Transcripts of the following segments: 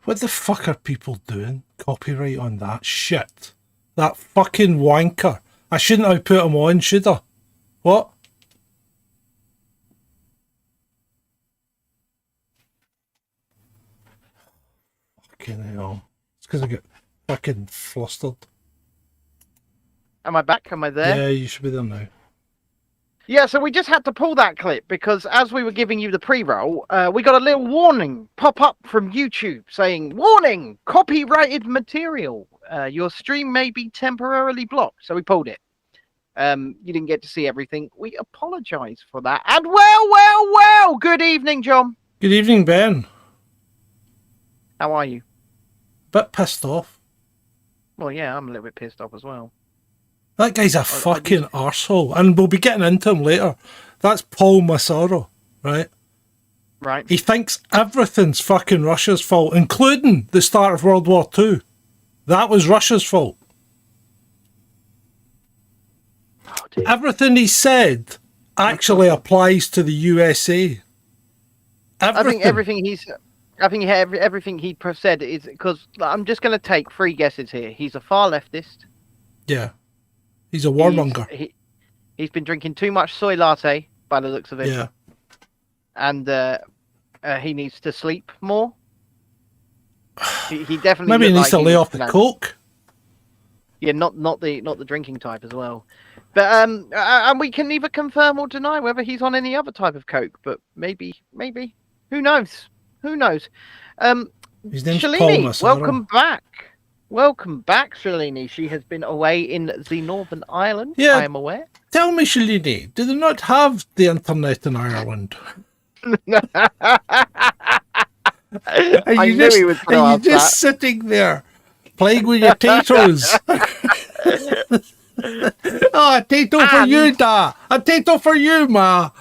What the fuck are people doing? Copyright on that shit. That fucking wanker. I shouldn't have put him on, should I? What? Fucking hell. It's because I get fucking flustered. Am I back? Am I there? Yeah, you should be there now. Yeah, so we just had to pull that clip because as we were giving you the pre-roll, we got a little warning pop up from YouTube saying, "Warning, copyrighted material. Your stream may be temporarily blocked." So we pulled it. You didn't get to see everything. We apologise for that. And well, good evening, John. Good evening, Ben. How are you? Bit pissed off. Well, yeah, I'm a little bit pissed off as well. That guy's a fucking arsehole, and we'll be getting into him later. That's Paul Massaro, right? Right. He thinks everything's fucking Russia's fault, including the start of World War II. That was Russia's fault. Oh, dear. Everything he said actually applies to the USA. Everything. I think everything he said is because I'm just going to take 3 guesses here. He's a far leftist. Yeah. He's a warmonger. He's been drinking too much soy latte by the looks of it. Yeah. And he needs to sleep more. He definitely maybe he needs to lay off the coke. Yeah, not the drinking type as well. But and we can neither confirm or deny whether he's on any other type of coke. But maybe who knows? Who knows? His name's Shalini, Paul Massaro. Welcome back, Shalini. She has been away in the Northern Ireland, yeah. I am aware. Tell me, Shalini, do they not have the internet in Ireland? Are you just sitting there playing with your potatoes? Oh, a tato for you, Da. A tato for you, Ma.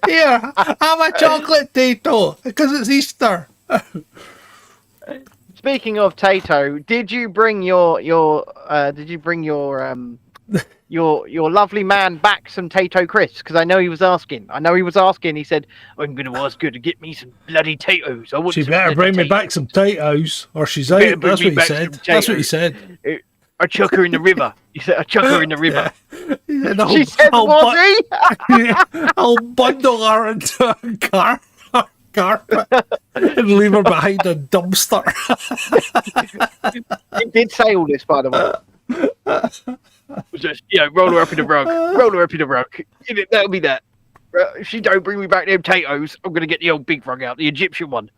Here, have a chocolate tato because it's Easter. Speaking of Tato, did you bring your lovely man back some Tato crisps? Because I know he was asking. He said, "I'm going to ask her to get me some bloody Tatoes. I want." She better bring me back some Tatoes, or she's out. That's what he said. That's what he said. I chuck her in the river. He said, "I chuck her in the river." Yeah. She said, I'll bundle her into a carpet and leave her behind a dumpster. He did say all this, by the way. Just, roll her up in the rug. That'll be that. If she don't bring me back them potatoes, I'm going to get the old big rug out, the Egyptian one.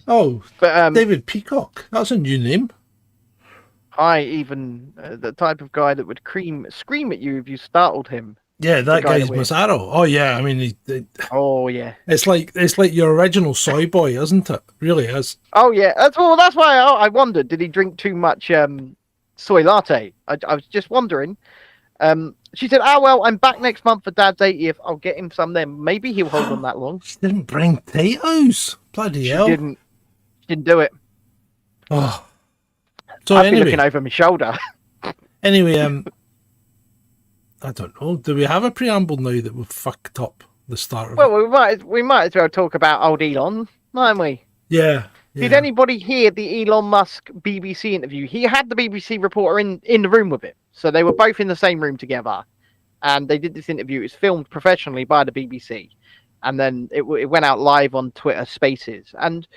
Oh, but, David Peacock. That's a new name. The type of guy that would scream at you if you startled him. Yeah, that guy's Massaro. Oh yeah, I mean, oh yeah, it's like your original soy boy, isn't it? Really is. Oh yeah, that's why I wondered. Did he drink too much soy latte? I was just wondering. She said, "Oh well, I'm back next month for Dad's 80th. I'll get him some then. Maybe he'll hold on that long." She didn't bring potatoes. Bloody hell! She didn't do it. Oh, so I'd be looking over my shoulder. Anyway, I don't know. Do we have a preamble now that we've fucked up the start of? Well, we might as well talk about old Elon, mightn't we? Yeah. Did anybody hear the Elon Musk BBC interview? He had the BBC reporter in the room with him, so they were both in the same room together, and they did this interview. It was filmed professionally by the BBC, and then it went out live on Twitter Spaces, and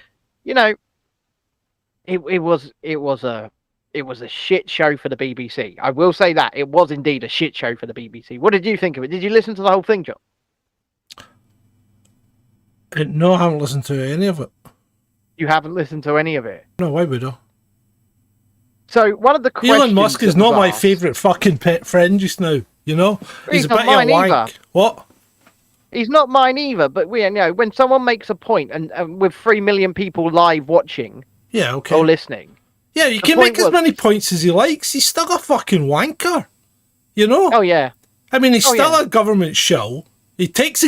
it was a shit show for the BBC. I will say that. It was indeed a shit show for the BBC. What did you think of it? Did you listen to the whole thing, John? No, I haven't listened to any of it. You haven't listened to any of it? No, why would I? So, one of the questions... Elon Musk is not my favourite fucking pet friend just now, He's a bit of a wank. What? He's not mine either, but when someone makes a point, and with 3 million people live watching... Yeah, okay. Or listening... Yeah, you can make as many points as he likes. He's still a fucking wanker, Oh yeah. I mean, he's still a government shill. He takes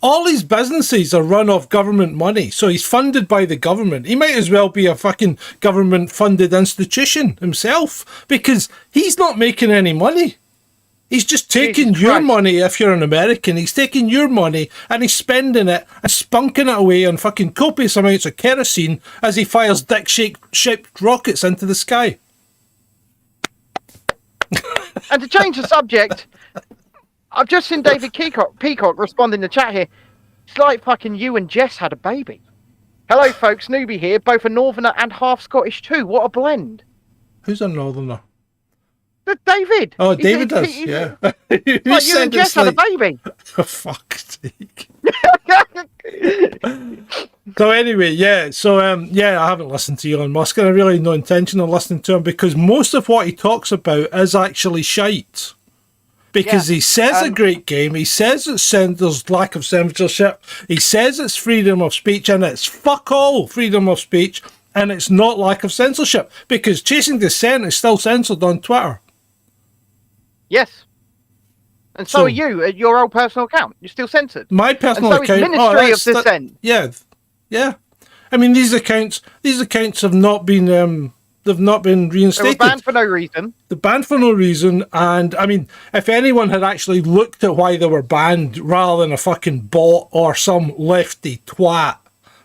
all his businesses are run off government money, so he's funded by the government. He might as well be a fucking government-funded institution himself because he's not making any money. He's just taking your money if you're an American. He's taking your money and he's spending it and spunking it away on fucking copious amounts of kerosene as he fires dick-shaped rockets into the sky. And to change the subject, I've just seen David Peacock respond in the chat here. It's like fucking you and Jess had a baby. Hello, folks. Newbie here. Both a Northerner and half Scottish too. What a blend. Who's a Northerner? David. Oh, David does, yeah. Like you and Jess had a baby. For fuck's sake. So anyway, yeah. So, I haven't listened to Elon Musk, and I really have no intention of listening to him because most of what he talks about is actually shite. Because he says a great game, he says there's lack of censorship, he says it's freedom of speech, and it's fuck all freedom of speech, and it's not lack of censorship, because Chasing Dissent is still censored on Twitter. Yes. And so are you, at your own personal account. You're still censored. My personal account. Ministry of Dissent. Yeah. I mean, these accounts have not been... They've not been reinstated. They were banned for no reason. They're banned for no reason, and I mean, if anyone had actually looked at why they were banned rather than a fucking bot or some lefty twat,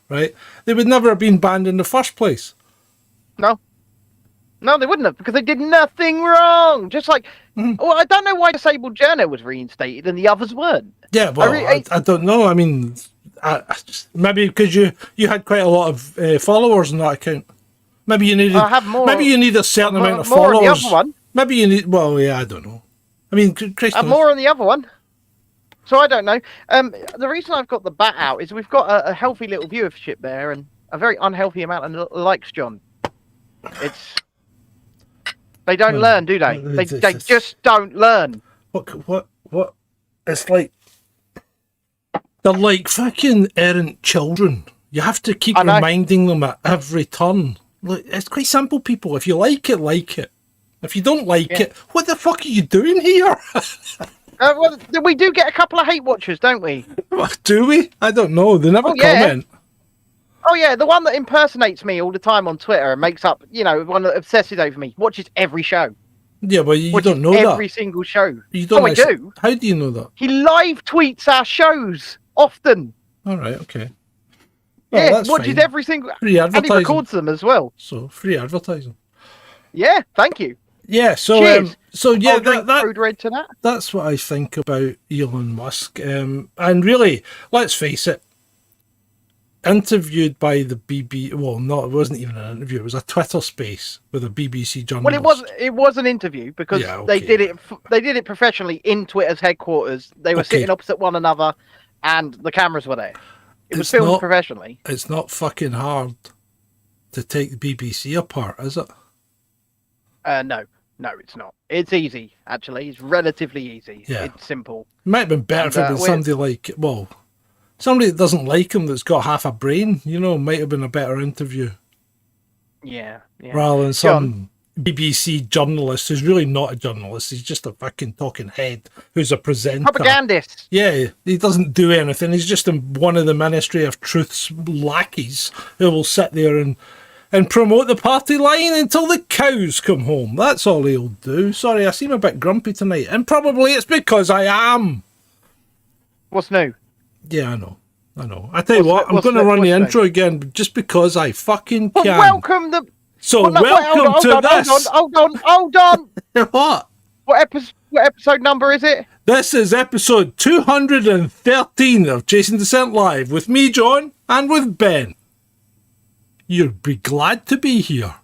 right, they would never have been banned in the first place. No, they wouldn't have, because they did nothing wrong. Just like, well, I don't know why Disabled Journal was reinstated and the others weren't. Yeah, well, I don't know. I mean, maybe because you had quite a lot of followers on that account. Maybe you need a certain amount of followers. More on the other one. Maybe you need. Well, yeah, I don't know. I mean, more on the other one. So I don't know. The reason I've got the bat out is we've got a healthy little viewership there and a very unhealthy amount of likes, John. They don't learn, do they? They just don't learn. What? It's like they're like fucking errant children. You have to keep reminding them at every turn. Look, it's quite simple, people. If you like it, like it. If you don't like it, what the fuck are you doing here? Well, we do get a couple of hate watchers, don't we? Do we? I don't know. They never comment. Oh, yeah. The one that impersonates me all the time on Twitter and makes up, one that obsesses over me, watches every show. Yeah, but you don't know that. Every single show. You don't I do. How do you know that? He live tweets our shows often. All right, okay. Well, watches every single... Free advertising. And he records them as well. So, free advertising. Yeah, thank you. Yeah, so... Cheers. That that's what I think about Elon Musk. And really, let's face it, interviewed by the BBC... Well, no, it wasn't even an interview. It was a Twitter space with a BBC journalist. Well, it was an interview because they did it professionally in Twitter's headquarters. They were sitting opposite one another and the cameras were there. It was filmed professionally. It's not fucking hard to take the BBC apart, is it? No, it's not. It's easy, actually. It's relatively easy. Yeah. It's simple. It might have been better if it was somebody that doesn't like him that's got half a brain, might have been a better interview. Yeah. Rather than some BBC journalist who's really not a journalist. He's just a fucking talking head who's a presenter. Propagandist. Yeah, he doesn't do anything. He's just one of the Ministry of Truth's lackeys who will sit there and promote the party line until the cows come home. That's all he'll do. Sorry, I seem a bit grumpy tonight. And probably it's because I am. What's new? Yeah, I know. I tell you what, I'm going to run the intro again just because I fucking can. Welcome to this. Hold on. What? What episode number is it? This is episode 213 of Chasing Dissent Live with me, John, and with Ben. You'll be glad to be here.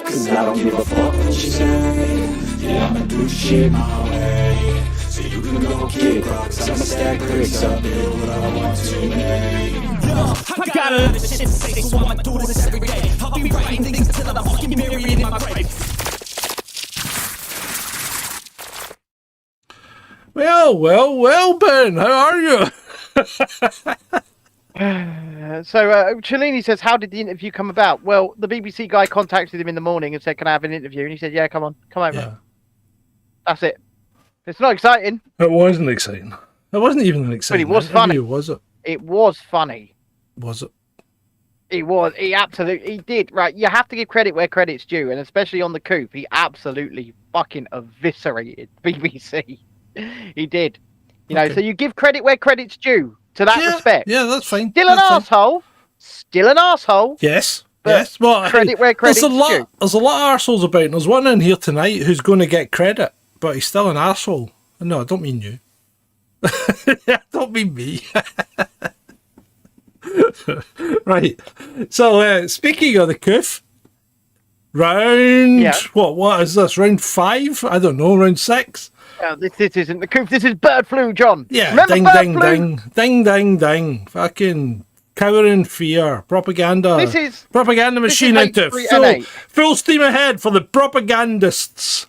Cause I don't give a fuck what you say. Yeah, I'ma do shit my way. So you can go kick rocks. I'ma stack bricks up, build what I want to make. I got a lot of shit to say, so I'ma do this every day. I'll be writing things till I'm fucking buried in my grave. Well, Ben, how are you? So Cellini says, how did the interview come about? Well, the BBC guy contacted him in the morning and said, can I have an interview? And he said, yeah, come over. Yeah. That's it. It's not exciting. It wasn't exciting. It wasn't even an exciting but it was interview, funny. Was it? It was funny. Was it? He absolutely did. Right, you have to give credit where credit's due, and especially on the coup, he absolutely fucking eviscerated BBC. He did. You know, so you give credit where credit's due to that respect. Yeah, that's fine. Still an arsehole. Still an arsehole. Yes. Yes. Well, credit where credit's due. There's a lot of arseholes about, and there's one in here tonight who's going to get credit, but he's still an arsehole. No, I don't mean you. I don't mean me. Right. So, speaking of the coof, what is this? Round 5? I don't know, round 6? This isn't the coof, this is bird flu, John. Yeah, remember ding, bird ding, flu? ding. Ding, ding, ding. Fucking cowering fear. Propaganda. Propaganda machine into full steam ahead for the propagandists.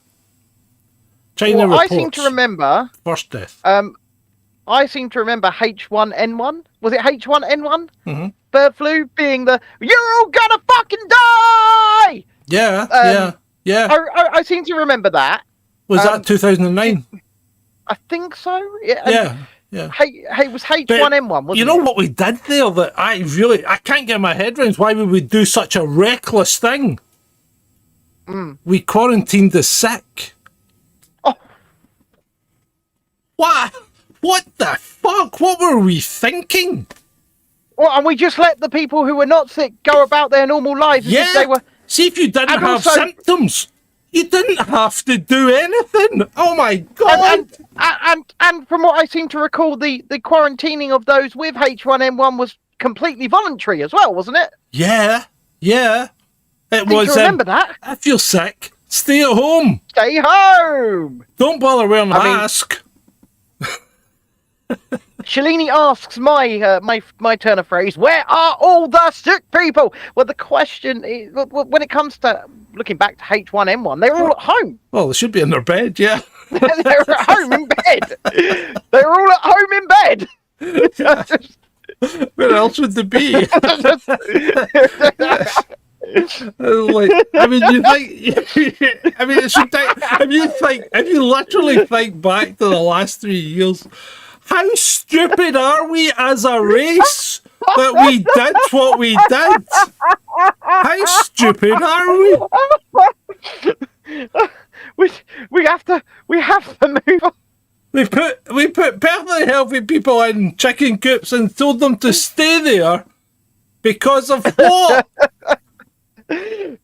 China reports. I seem to remember... First death. I seem to remember H1N1. Was it H1N1? Mm-hmm. Bird flu being the "you're all gonna fucking die." Yeah, yeah. I seem to remember that. Was that 2009? I think so. Yeah. Yeah. It was H1N1, wasn't it? You know what we did there that I can't get my head around? Why would we do such a reckless thing? We quarantined the sick. Oh. What the fuck? What were we thinking? Well, and we just let the people who were not sick go about their normal lives as if they were... See, if you didn't have symptoms, you didn't have to do anything. Oh my God. And from what I seem to recall, the quarantining of those with H1N1 was completely voluntary as well, wasn't it? Yeah. It was. Remember that? If you're sick, stay at home. Stay home. Don't bother wearing a mask. Shalini asks my turn of phrase, where are all the sick people? Well, the question is, when it comes to looking back to H1N1, they're all at home. Well, they should be in their bed, yeah. They're at home in bed. They're all at home in bed. Where else would they be? If you literally think back to the last 3 years, how stupid are we as a race that we did what we did? How stupid are we? We have to move on. We put perfectly healthy people in chicken coops and told them to stay there because of what?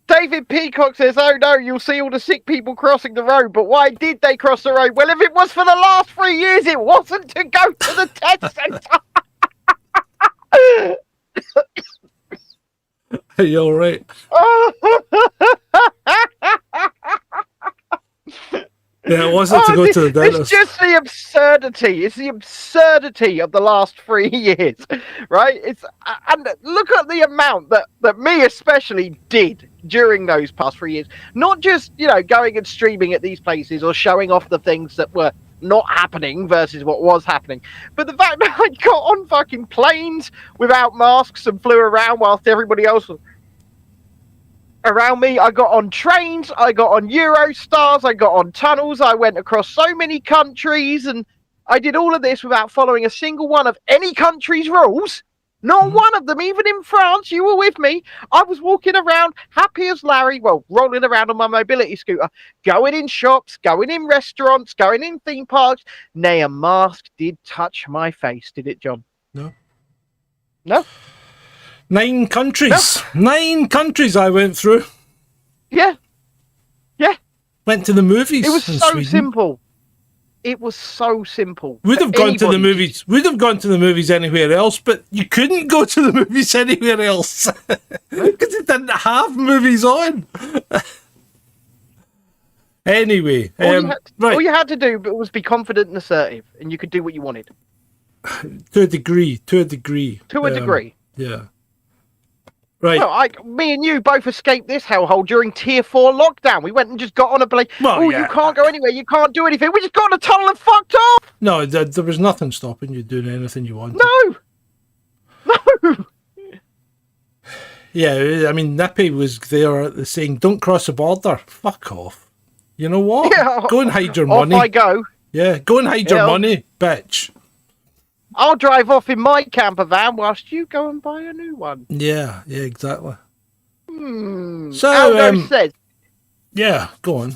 David Peacock says, oh no, you'll see all the sick people crossing the road, but why did they cross the road? Well, if it was for the last 3 years, it wasn't to go to the test centre. Are you alright? Yeah, it wasn't to go to the dentist. It's just the absurdity. It's the absurdity of the last 3 years, right? And look at the amount that me especially did during those past 3 years. Not just, going and streaming at these places or showing off the things that were not happening versus what was happening, but the fact that I got on fucking planes without masks and flew around whilst everybody else was around me. I got on trains, I got on Eurostars, I got on tunnels, I went across so many countries, and I did all of this without following a single one of any country's rules. Not one of them, even in France, you were with me. I was walking around happy as Larry, well, rolling around on my mobility scooter, going in shops, going in restaurants, going in theme parks. Nay, a mask did touch my face, did it, John? No. No? 9 countries. No. 9 countries I went through. Yeah. Went to the movies. It was so Sweden. simple. It was so simple. Would have gone to the movies. Would have gone to the movies anywhere else, but you couldn't go to the movies anywhere else because it didn't have movies on. Anyway, all you had to do was be confident and assertive, and you could do what you wanted. To a degree. Yeah. Right. Well, me and you both escaped this hellhole during Tier 4 lockdown. We went and just got on a plane. You can't go anywhere. You can't do anything. We just got in a tunnel and fucked off. No, there was nothing stopping you doing anything you wanted. No. Yeah, I mean, Nippy was there saying, don't cross the border. Fuck off. You know what? Yeah, go and hide your money. Off I go. Yeah, go and hide your money, bitch. I'll drive off in my camper van whilst you go and buy a new one. Yeah, exactly. So, Aldo says, yeah, go on.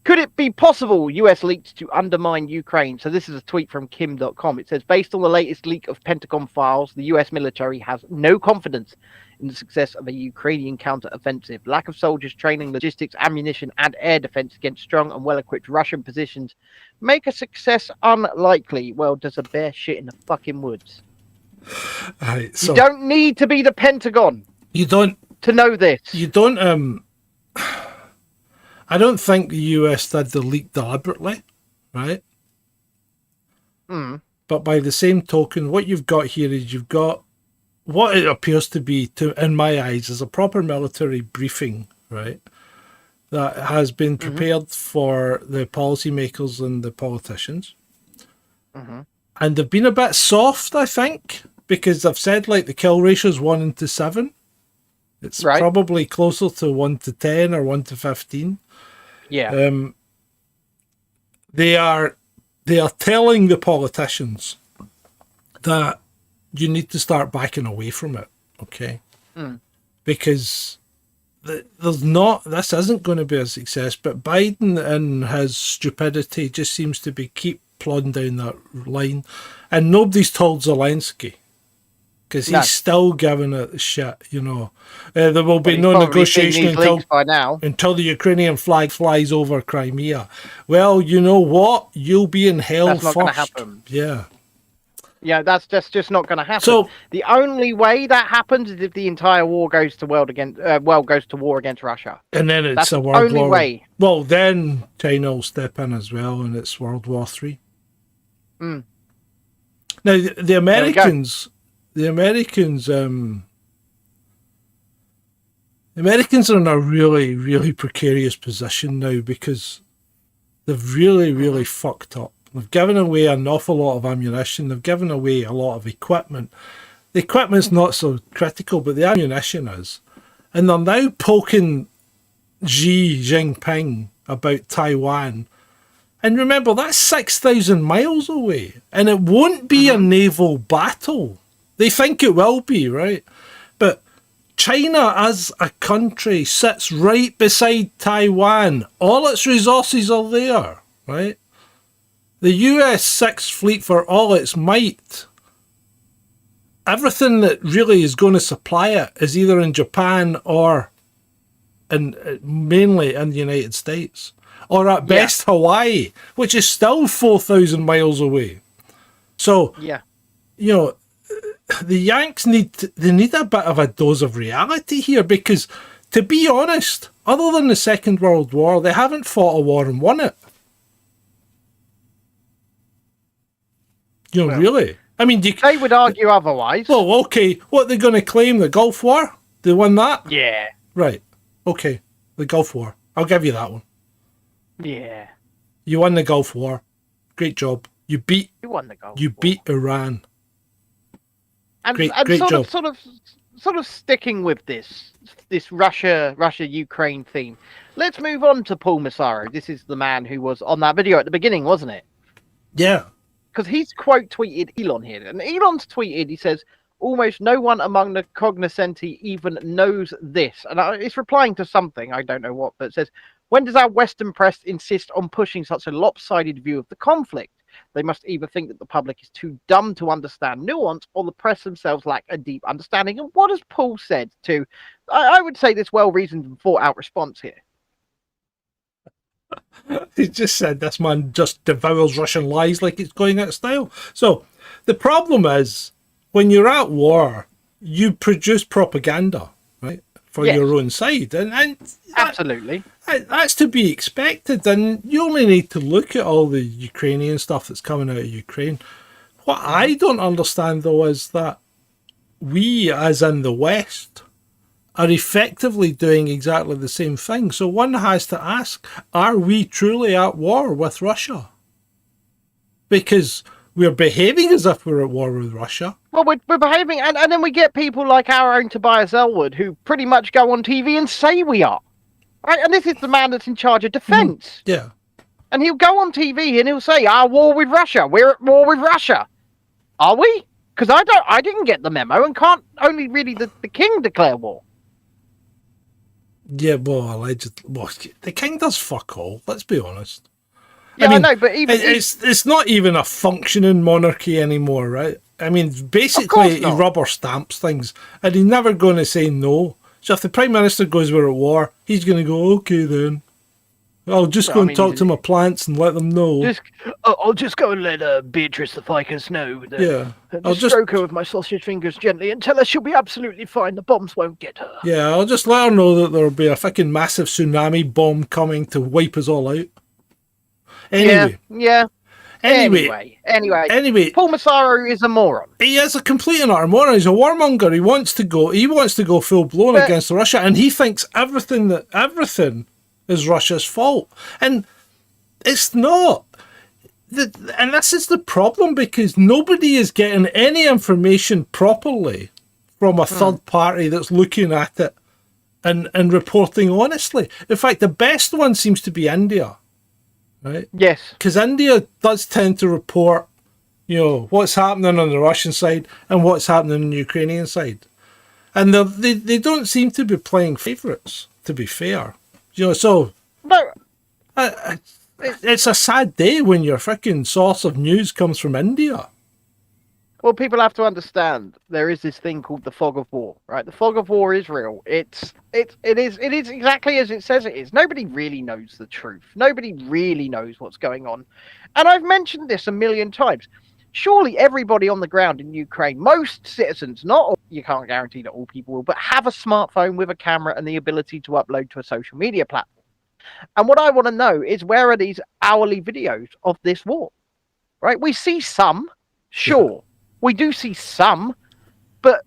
Could it be possible US leaks to undermine Ukraine? So this is a tweet from Kim.com. It says, based on the latest leak of Pentagon files, the US military has no confidence in the success of a Ukrainian counter-offensive. Lack of soldiers, training, logistics, ammunition, and air defense against strong and well-equipped Russian positions make a success unlikely. Well, does a bear shit in the fucking woods? Right, so you don't need to be the Pentagon. You don't to know this. You don't. I don't think the US did the leak deliberately, right? But by the same token, what you've got here is you've got what it appears to be, in my eyes, is a proper military briefing, right? That has been prepared for the policymakers and the politicians. And they've been a bit soft, I think, because they've said like the kill ratio is 1:7. It's probably closer to 1:10 or 1:15. Yeah. They are telling the politicians that you need to start backing away from it, okay? Because this isn't going to be a success, but Biden and his stupidity just seems to keep plodding down that line, and nobody's told Zelensky, because he's still giving it shit, you know. There will be no negotiation until the Ukrainian flag flies over Crimea. Well, you know what? You'll be in hell first. That's not going to happen. Yeah, that's just not going to happen. So the only way that happens is if the entire war goes to war against Russia. And then it's a world war. Way. Well, then China will step in as well, and it's World War III. Now the Americans are in a really, really precarious position now because they've really, really fucked up. They've given away an awful lot of ammunition. They've given away a lot of equipment. The equipment's not so critical, but the ammunition is. And they're now poking Xi Jinping about Taiwan. And remember, that's 6,000 miles away. And it won't be a naval battle. They think it will be, right? But China as a country sits right beside Taiwan. All its resources are there, right? The US 6th Fleet, for all its might, everything that really is going to supply it is either in Japan or mainly in the United States, or at best Hawaii, which is still 4,000 miles away. So, you know, the Yanks need a bit of a dose of reality here, because, to be honest, other than the Second World War, they haven't fought a war and won it. You know, really? I mean, they would argue otherwise. Well, okay. What are they going to claim? The Gulf War? They won that? Yeah. Right. Okay. The Gulf War. I'll give you that one. Yeah. You won the Gulf War. Great job. You won the Gulf War. Beat Iran. And great job. Sort of sticking with this Russia-Ukraine theme. Let's move on to Paul Massaro. This is the man who was on that video at the beginning, wasn't it? Yeah. Because he's quote tweeted Elon here, and Elon's tweeted, he says, almost no one among the cognoscenti even knows this. And it's replying to something, I don't know what, but it says, when does our Western press insist on pushing such a lopsided view of the conflict? They must either think that the public is too dumb to understand nuance, or the press themselves lack a deep understanding. And what has Paul said to, I would say, this well-reasoned and thought-out response here? He just said this man just devours Russian lies like it's going out of style. So the problem is, when you're at war, you produce propaganda, right, for your own side, and absolutely that's to be expected. And you only need to look at all the Ukrainian stuff that's coming out of Ukraine. What I don't understand, though, is that we, as in the West, are effectively doing exactly the same thing. So one has to ask, are we truly at war with Russia? Because we're behaving as if we're at war with Russia. Well, we're behaving, and then we get people like our own Tobias Elwood, who pretty much go on TV and say we are. Right? And this is the man that's in charge of defence. Yeah. And he'll go on TV and he'll say, war with Russia. We're at war with Russia. Are we? Because I didn't get the memo, and can't only really the king declare war. Yeah, well, allegedly, well, the king does fuck all. Let's be honest. Yeah, I know, but even it's not even a functioning monarchy anymore, right? I mean, basically, he rubber stamps things, and he's never going to say no. So if the Prime Minister goes, we're at war, he's going to go, okay then. I'll just go and talk to my plants and let them know. I'll just go and let Beatrice the Ficus know. I'll just stroke her with my sausage fingers gently and tell her she'll be absolutely fine. The bombs won't get her. Yeah, I'll just let her know that there'll be a fucking massive tsunami bomb coming to wipe us all out. Anyway. Yeah. Anyway. Paul Massaro is a moron. He is a complete and utter moron. He's a warmonger. He wants to go full blown against Russia, and he thinks everything is Russia's fault. And it's not. And this is the problem, because nobody is getting any information properly from a third party that's looking at it and reporting honestly. In fact, the best one seems to be India. Right? Yes. Because India does tend to report, what's happening on the Russian side and what's happening on the Ukrainian side. And they don't seem to be playing favourites, to be fair. So no. It's a sad day when your freaking source of news comes from India. Well, people have to understand there is this thing called the fog of war, right? The fog of war is real. It is exactly as it says it is. Nobody really knows the truth. Nobody really knows what's going on. And I've mentioned this a million times. Surely everybody on the ground in Ukraine, most citizens, not all, you can't guarantee that all people will, but have a smartphone with a camera and the ability to upload to a social media platform. And what I want to know is, where are these hourly videos of this war? Right? We see some, sure. Yeah. We do see some, but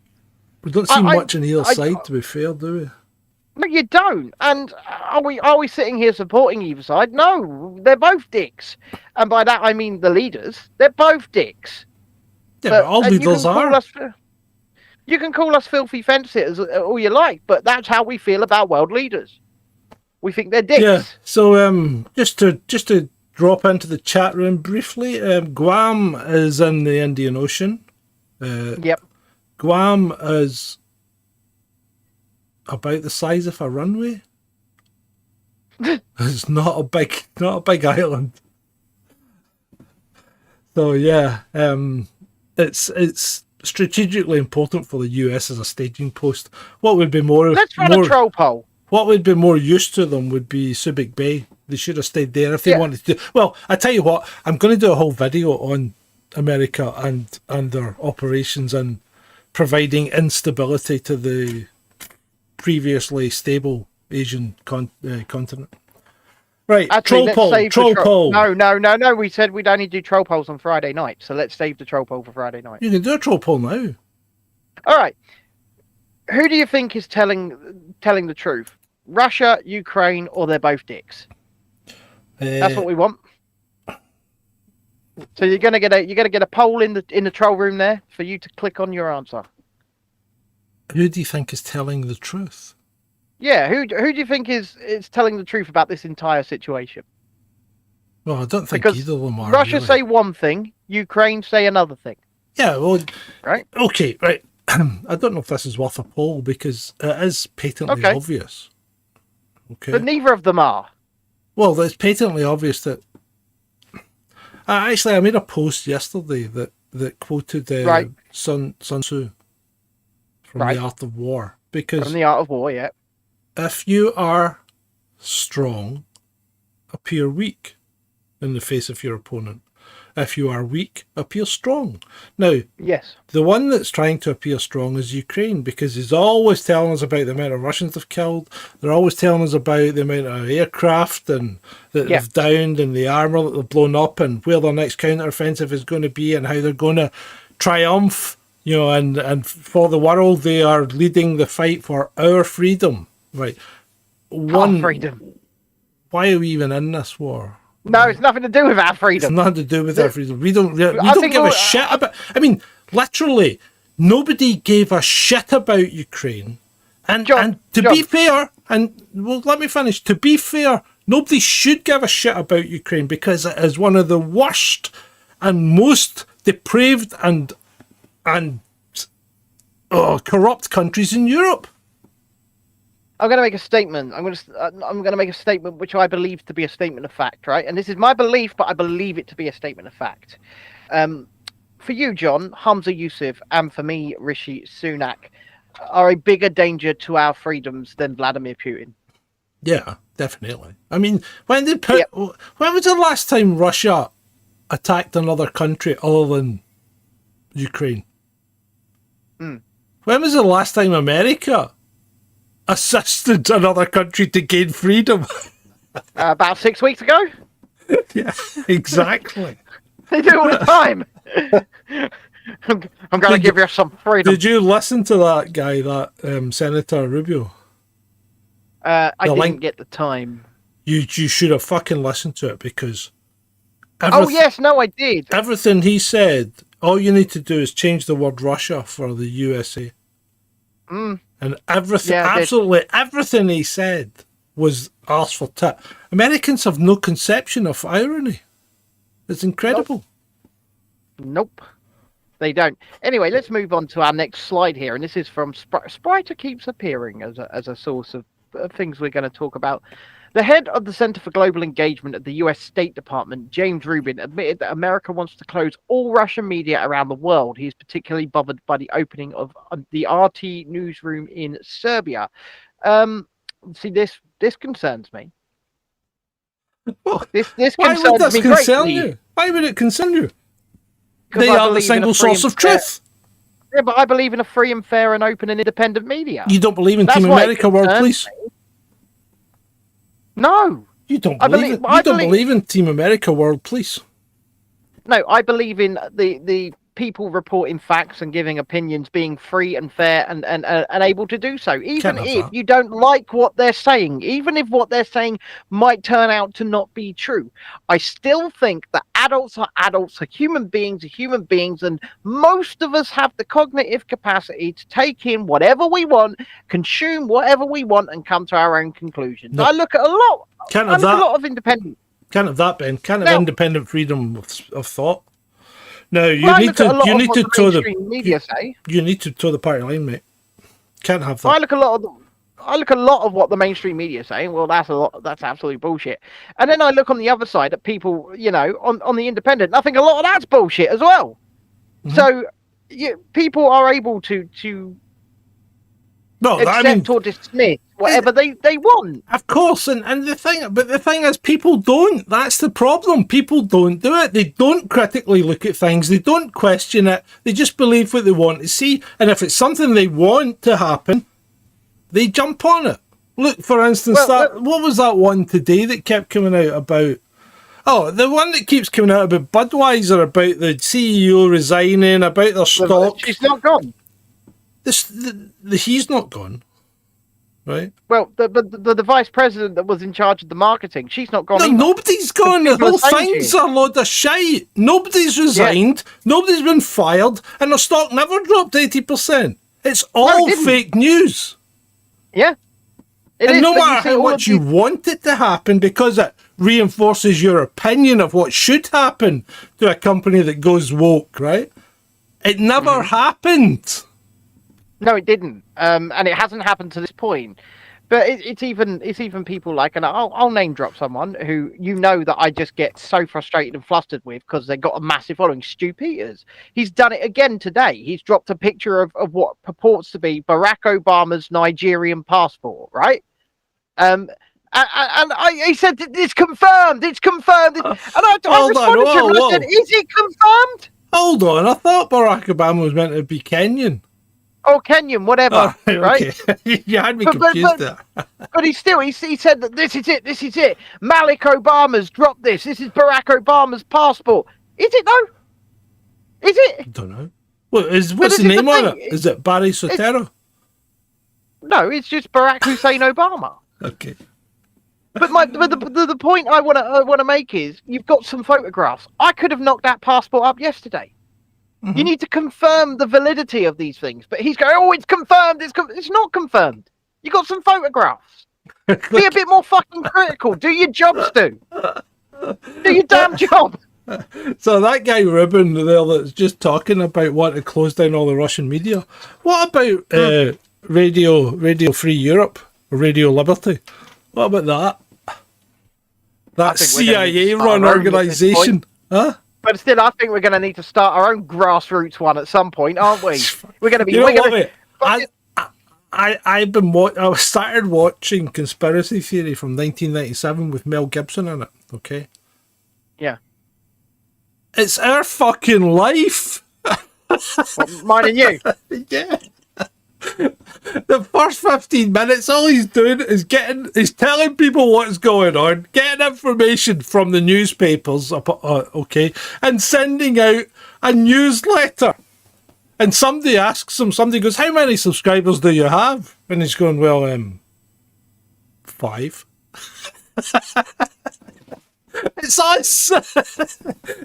we don't see much on either side, to be fair, do we? No, you don't. And are we sitting here supporting either side? No, they're both dicks. And by that I mean the leaders. They're both dicks. Yeah, but all leaders are. You can call us filthy fence-sitters all you like, but that's how we feel about world leaders. We think they're dicks. Yeah. So just to drop into the chat room briefly, Guam is in the Indian Ocean. Yep. Guam is about the size of a runway. It's not a big island. So yeah, it's strategically important for the US as a staging post. What would be more? Let's run a troll poll. What would be more use to them would be Subic Bay. They should have stayed there if they wanted to. Well, I tell you what, I'm going to do a whole video on America and their operations and providing instability to the previously stable Asian continent. Right, actually, troll poll. No. We said we'd only do troll polls on Friday night, so let's save the troll poll for Friday night. You can do a troll poll now. All right. Who do you think is telling the truth? Russia, Ukraine, or they're both dicks? That's what we want. So you're gonna get a poll in the troll room there for you to click on your answer. Who do you think is telling the truth? Yeah, who do you think is telling the truth about this entire situation? Well, I don't think either of them are. Russia really. say one thing, Ukraine say another thing. Yeah, well, right. Okay, right. I don't know if this is worth a poll because it is patently obvious. Okay. But neither of them are. Well, it's patently obvious that... Actually, I made a post yesterday that quoted Sun Tzu from The Art of War. Because from The Art of War, yeah. If you are strong, appear weak in the face of your opponent. If you are weak, appear strong. Now, yes, the one that's trying to appear strong is Ukraine, because he's always telling us about the amount of Russians they've killed. They're always telling us about the amount of aircraft and that they've downed and the armour that they've blown up and where their next counter-offensive is going to be and how they're going to triumph. And for the world, they are leading the fight for our freedom. Right. Our freedom. Why are we even in this war? No, it's nothing to do with our freedom. It's nothing to do with our freedom. We don't give a shit about... I mean, literally, nobody gave a shit about Ukraine. And to be fair, let me finish. To be fair, nobody should give a shit about Ukraine because it is one of the worst and most depraved and corrupt countries in Europe. I'm going to make a statement. I'm going to make a statement which I believe to be a statement of fact, right? And this is my belief, but I believe it to be a statement of fact. For you, John, Hamza Yusuf, and for me, Rishi Sunak, are a bigger danger to our freedoms than Vladimir Putin. Yeah, definitely. I mean, when was the last time Russia attacked another country other than Ukraine? When was the last time America assisted another country to gain freedom? About 6 weeks ago. Yeah, exactly. They do all the time. I'm going to give you some freedom. Did you listen to that guy, that Senator Rubio? I didn't get the time. You should have fucking listened to it, because oh yes, no, I did. Everything he said, all you need to do is change the word Russia for the USA. And everything, absolutely everything he said was arse for tit. Americans have no conception of irony. It's incredible. Nope. They don't. Anyway, let's move on to our next slide here, and this is from Spriter keeps appearing as a source of things we're going to talk about. The head of the Center for Global Engagement at the U.S. State Department, James Rubin, admitted that America wants to close all Russian media around the world. He is particularly bothered by the opening of the RT newsroom in Serbia. See, this concerns me. This concerns me greatly. Why would it concern you? They are the single source of truth. Yeah, but I believe in a free and fair and open and independent media. You don't believe in Team America World Police? No. You don't believe in Team America World Police? No, I believe in the people reporting facts and giving opinions being free and fair and able to do so. Even if you don't like what they're saying, even if what they're saying might turn out to not be true, I still think that adults are human beings, and most of us have the cognitive capacity to take in whatever we want, consume whatever we want, and come to our own conclusions. No. I look at a lot of independent. Can't have that, Ben. Can't have independent freedom of thought. No, you need to toe the media say. You need to toe the party line, mate. Can't have that. I look a lot of what the mainstream media say. Well, that's absolutely bullshit. And then I look on the other side at people, on the independent. I think a lot of that's bullshit as well. Mm-hmm. So people are able to accept or dismiss whatever they want. Of course, and the thing is, people don't. That's the problem. People don't do it. They don't critically look at things. They don't question it. They just believe what they want to see. And if it's something they want to happen, they jump on it. Look, for instance, what was that one today that kept coming out about? Oh, the one that keeps coming out about Budweiser, about the CEO resigning, about their stock. She's not gone. He's not gone. Right. Well, the vice president that was in charge of the marketing, she's not gone. No, nobody's gone. The whole thing's a load of shite. Nobody's resigned. Yeah. Nobody's been fired, and the stock never dropped 80%. It's all fake news. Yeah. No matter how much you want it to happen, because it reinforces your opinion of what should happen to a company that goes woke, right? It never happened. No, it didn't, and it hasn't happened to this point. But it's even people like, and I'll name drop someone who that I just get so frustrated and flustered with because they got a massive following. Stu Peters, he's done it again today. He's dropped a picture of what purports to be Barack Obama's Nigerian passport, right? And he said it's confirmed. It's confirmed. And I responded to him and I said, "Is it confirmed?" Hold on, I thought Barack Obama was meant to be Kenyan. Oh, Kenyan, whatever, right? You had me confused there. But he said that this is it. Malik Obama's dropped this. This is Barack Obama's passport. Is it though? Is it? I don't know. What's the name on it? Is it Barry Soetoro? No, it's just Barack Hussein Obama. Okay. But the point I want to make is you've got some photographs. I could have knocked that passport up yesterday. Mm-hmm. You need to confirm the validity of these things. But he's going, oh, it's confirmed. It's not confirmed. You got some photographs. Be a bit more fucking critical. Do your job, Stu. Do your damn job. So that guy Ruben there that's just talking about wanting to close down all the Russian media. What about Radio Free Europe, Radio Liberty? What about that? That CIA-run organisation, huh? But still, I think we're going to need to start our own grassroots one at some point, aren't we? We're going to be. You know what, I started watching Conspiracy Theory from 1997 with Mel Gibson in it. Okay. Yeah. It's our fucking life. What, mine and you. Yeah. The first 15 minutes, all he's doing is telling people what's going on, getting information from the newspapers, okay, and sending out a newsletter. And somebody asks him, somebody goes, how many subscribers do you have? And he's going, well, 5. It's us.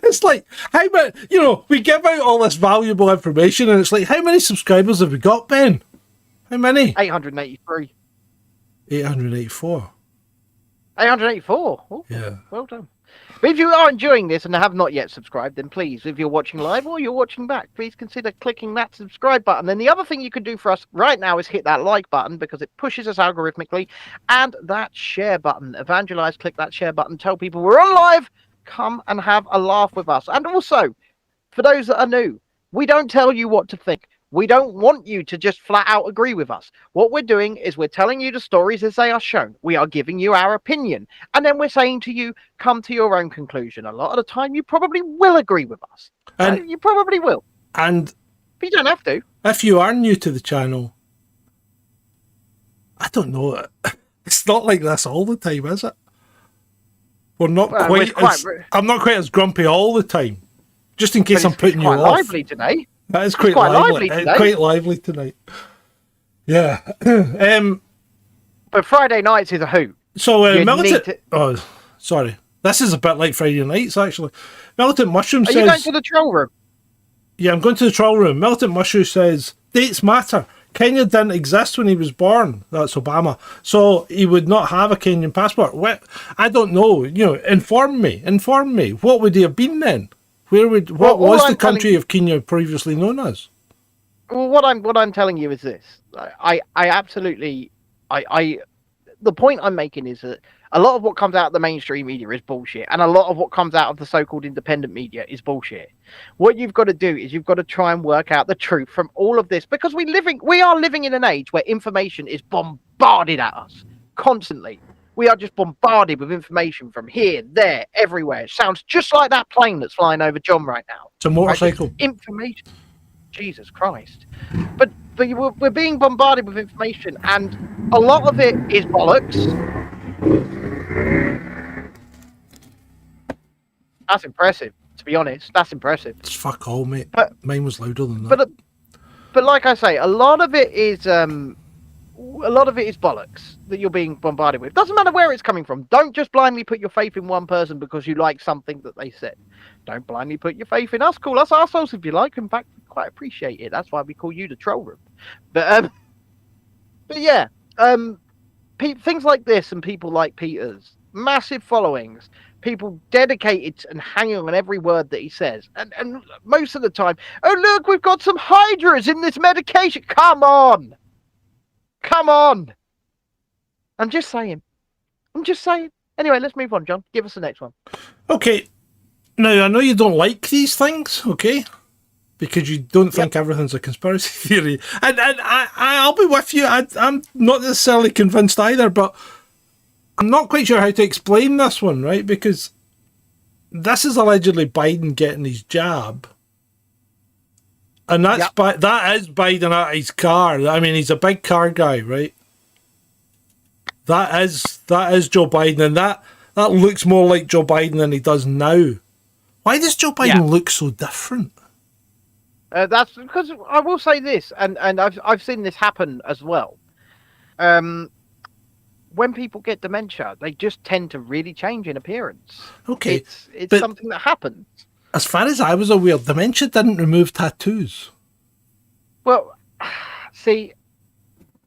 It's like, how many, we give out all this valuable information and it's like, how many subscribers have we got, Ben? How many? 883. 884. 884? Oh, yeah. Well done. But if you are enjoying this and have not yet subscribed, then please, if you're watching live or you're watching back, please consider clicking that subscribe button. And the other thing you can do for us right now is hit that like button because it pushes us algorithmically, and that share button. Evangelize, click that share button, tell people we're on live, come and have a laugh with us. And also, for those that are new, we don't tell you what to think. We don't want you to just flat out agree with us. What we're doing is we're telling you the stories as they are shown. We are giving you our opinion. And then we're saying to you, come to your own conclusion. A lot of the time, you probably will agree with us. And you probably will. And but you don't have to. If you are new to the channel, I don't know. It's not like this all the time, is it? We're not I'm not quite as grumpy all the time. Just in case I'm putting you off. Quite lively today. That is quite lively. It's quite lively tonight. Yeah. But Friday nights is a hoot. So, oh, sorry. This is a bit like Friday nights, actually. Militant Mushroom says... Are you going to the troll room? Yeah, I'm going to the troll room. Militant Mushroom says, dates matter. Kenya didn't exist when he was born. That's Obama. So he would not have a Kenyan passport. I don't know. Inform me. What would he have been then? What was the country of Kenya previously known as? Well, what I'm telling you is this. I absolutely the point I'm making is that a lot of what comes out of the mainstream media is bullshit, and a lot of what comes out of the so-called independent media is bullshit. What you've got to do is you've got to try and work out the truth from all of this, because we are living in an age where information is bombarded at us constantly. We are just bombarded with information from here, there, everywhere. It sounds just like that plane that's flying over John right now. It's a motorcycle. Right? Information. Jesus Christ. But we're being bombarded with information, and a lot of it is bollocks. That's impressive, to be honest. That's impressive. It's fuck all, mate. But mine was louder than that. But like I say, a lot of it is bollocks that you're being bombarded with. Doesn't matter where it's coming from. Don't just blindly put your faith in one person because you like something that they said. Don't blindly put your faith in us. Call us arseholes if you like. In fact, we quite appreciate it. That's why we call you the troll room. But yeah, things like this and people like Peter's, massive followings, people dedicated and hanging on every word that he says. And most of the time, oh, look, we've got some hydras in this medication. Come on. I'm just saying. Anyway, let's move on, John. Give us the next one. Okay. Now, I know you don't like these things, okay? Because you don't think everything's a conspiracy theory. And I'll be with you. I'm not necessarily convinced either, but I'm not quite sure how to explain this one, right? Because this is allegedly Biden getting his jab. And that is Biden at his car. I mean, he's a big car guy, right? That is Joe Biden, and that looks more like Joe Biden than he does now. Why does Joe Biden look so different? That's because I will say this, and I've seen this happen as well. When people get dementia, they just tend to really change in appearance. Okay, it's something that happens. As far as I was aware, dementia didn't remove tattoos. Well, see,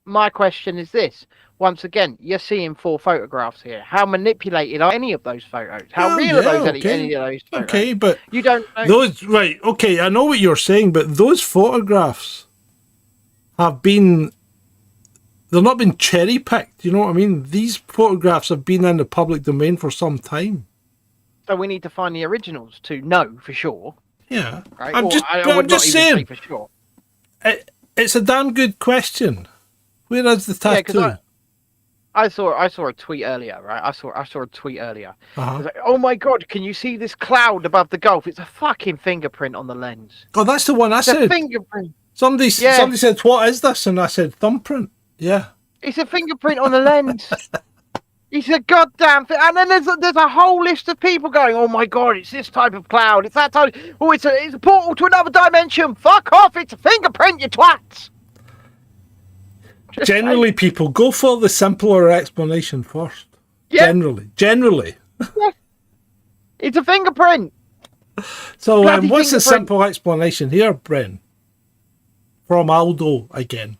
my question is this. once again, you're seeing 4 photographs here. How manipulated are any of those photos? How real are those? Any of those photos? Okay, but you don't know. Those, right, okay, I know what you're saying, but those photographs have been, they've not been cherry picked, you know what I mean? These photographs have been in the public domain for some time. So we need to find the originals to know for sure. Yeah. Right? I'm just saying, for sure. It's a damn good question. Where is the tattoo? Yeah, I saw a tweet earlier, right? I saw a tweet earlier. It was like, oh my god, can you see this cloud above the Gulf? It's a fucking fingerprint on the lens. Oh, that's the one I said. A fingerprint. Somebody said, what is this? And I said, thumbprint. Yeah. It's a fingerprint on the lens. It's a goddamn thing. And then there's a whole list of people going, oh my god, it's this type of cloud. It's that type. Oh, it's a portal to another dimension. Fuck off. It's a fingerprint, you twats. Generally, people go for the simpler explanation first. Yeah. Generally. Yeah. It's a fingerprint. So what's the simple explanation here, Bren? From Aldo again.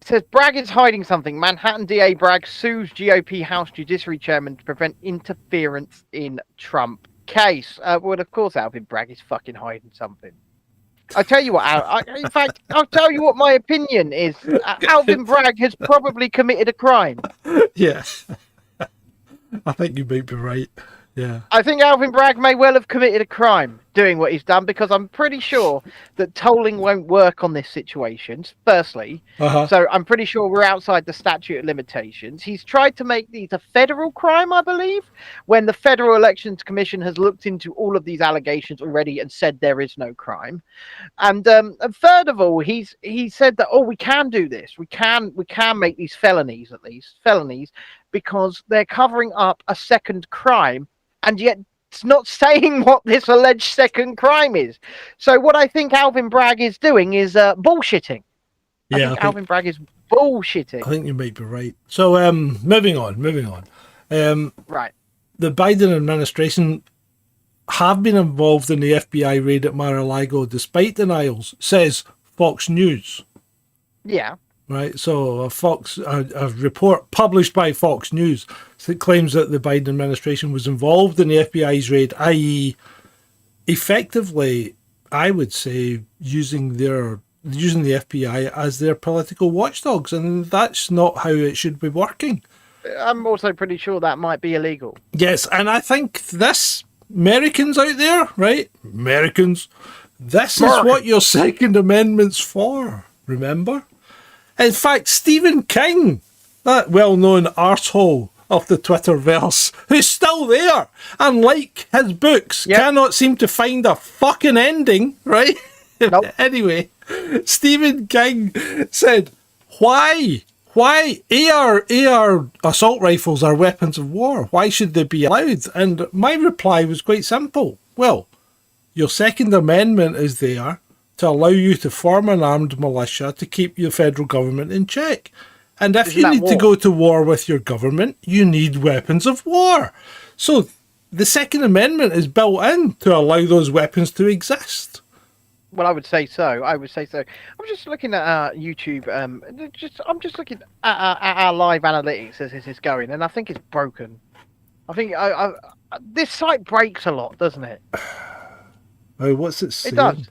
It says Bragg is hiding something. Manhattan DA Bragg sues GOP House Judiciary Chairman to prevent interference in Trump case. Well, of course, Alvin Bragg is fucking hiding something. I tell you what, in fact, I'll tell you what my opinion is. Alvin Bragg has probably committed a crime. Yeah. I think you might be right. Yeah. I think Alvin Bragg may well have committed a crime doing what he's done, because I'm pretty sure that tolling won't work on this situation, firstly. So I'm pretty sure we're outside the statute of limitations. He's tried to make these a federal crime, I believe, when the Federal Elections Commission has looked into all of these allegations already and said there is no crime. And third of all, he said that, oh, we can do this. We can make these felonies, at least felonies, because they're covering up a second crime, and yet it's not saying what this alleged second crime is. So what I think Alvin Bragg is doing is bullshitting. I think Alvin Bragg is bullshitting. I think you might be right. So moving on. Right. The Biden administration have been involved in the FBI raid at Mar-a-Lago despite denials, says Fox News. Yeah. Right, so a report published by Fox News that claims that the Biden administration was involved in the FBI's raid, i.e., effectively, I would say, using the FBI as their political watchdogs, and that's not how it should be working. I'm also pretty sure that might be illegal. Yes, and I think this, Americans out there, right? Americans, this is what your Second Amendment's for, remember? In fact, Stephen King, that well-known arsehole of the Twitterverse, who's still there, and like his books, cannot seem to find a fucking ending, right? Nope. Anyway, Stephen King said, why AR assault rifles are weapons of war? Why should they be allowed? And my reply was quite simple. Well, your Second Amendment is there to allow you to form an armed militia to keep your federal government in check. And if you need to go to war with your government, you need weapons of war. So the Second Amendment is built in to allow those weapons to exist. Well, I would say so. I'm just looking at our YouTube. I'm just looking at our live analytics as this is going, and I think it's broken. I think this site breaks a lot, doesn't it? Oh, what's it saying? It does.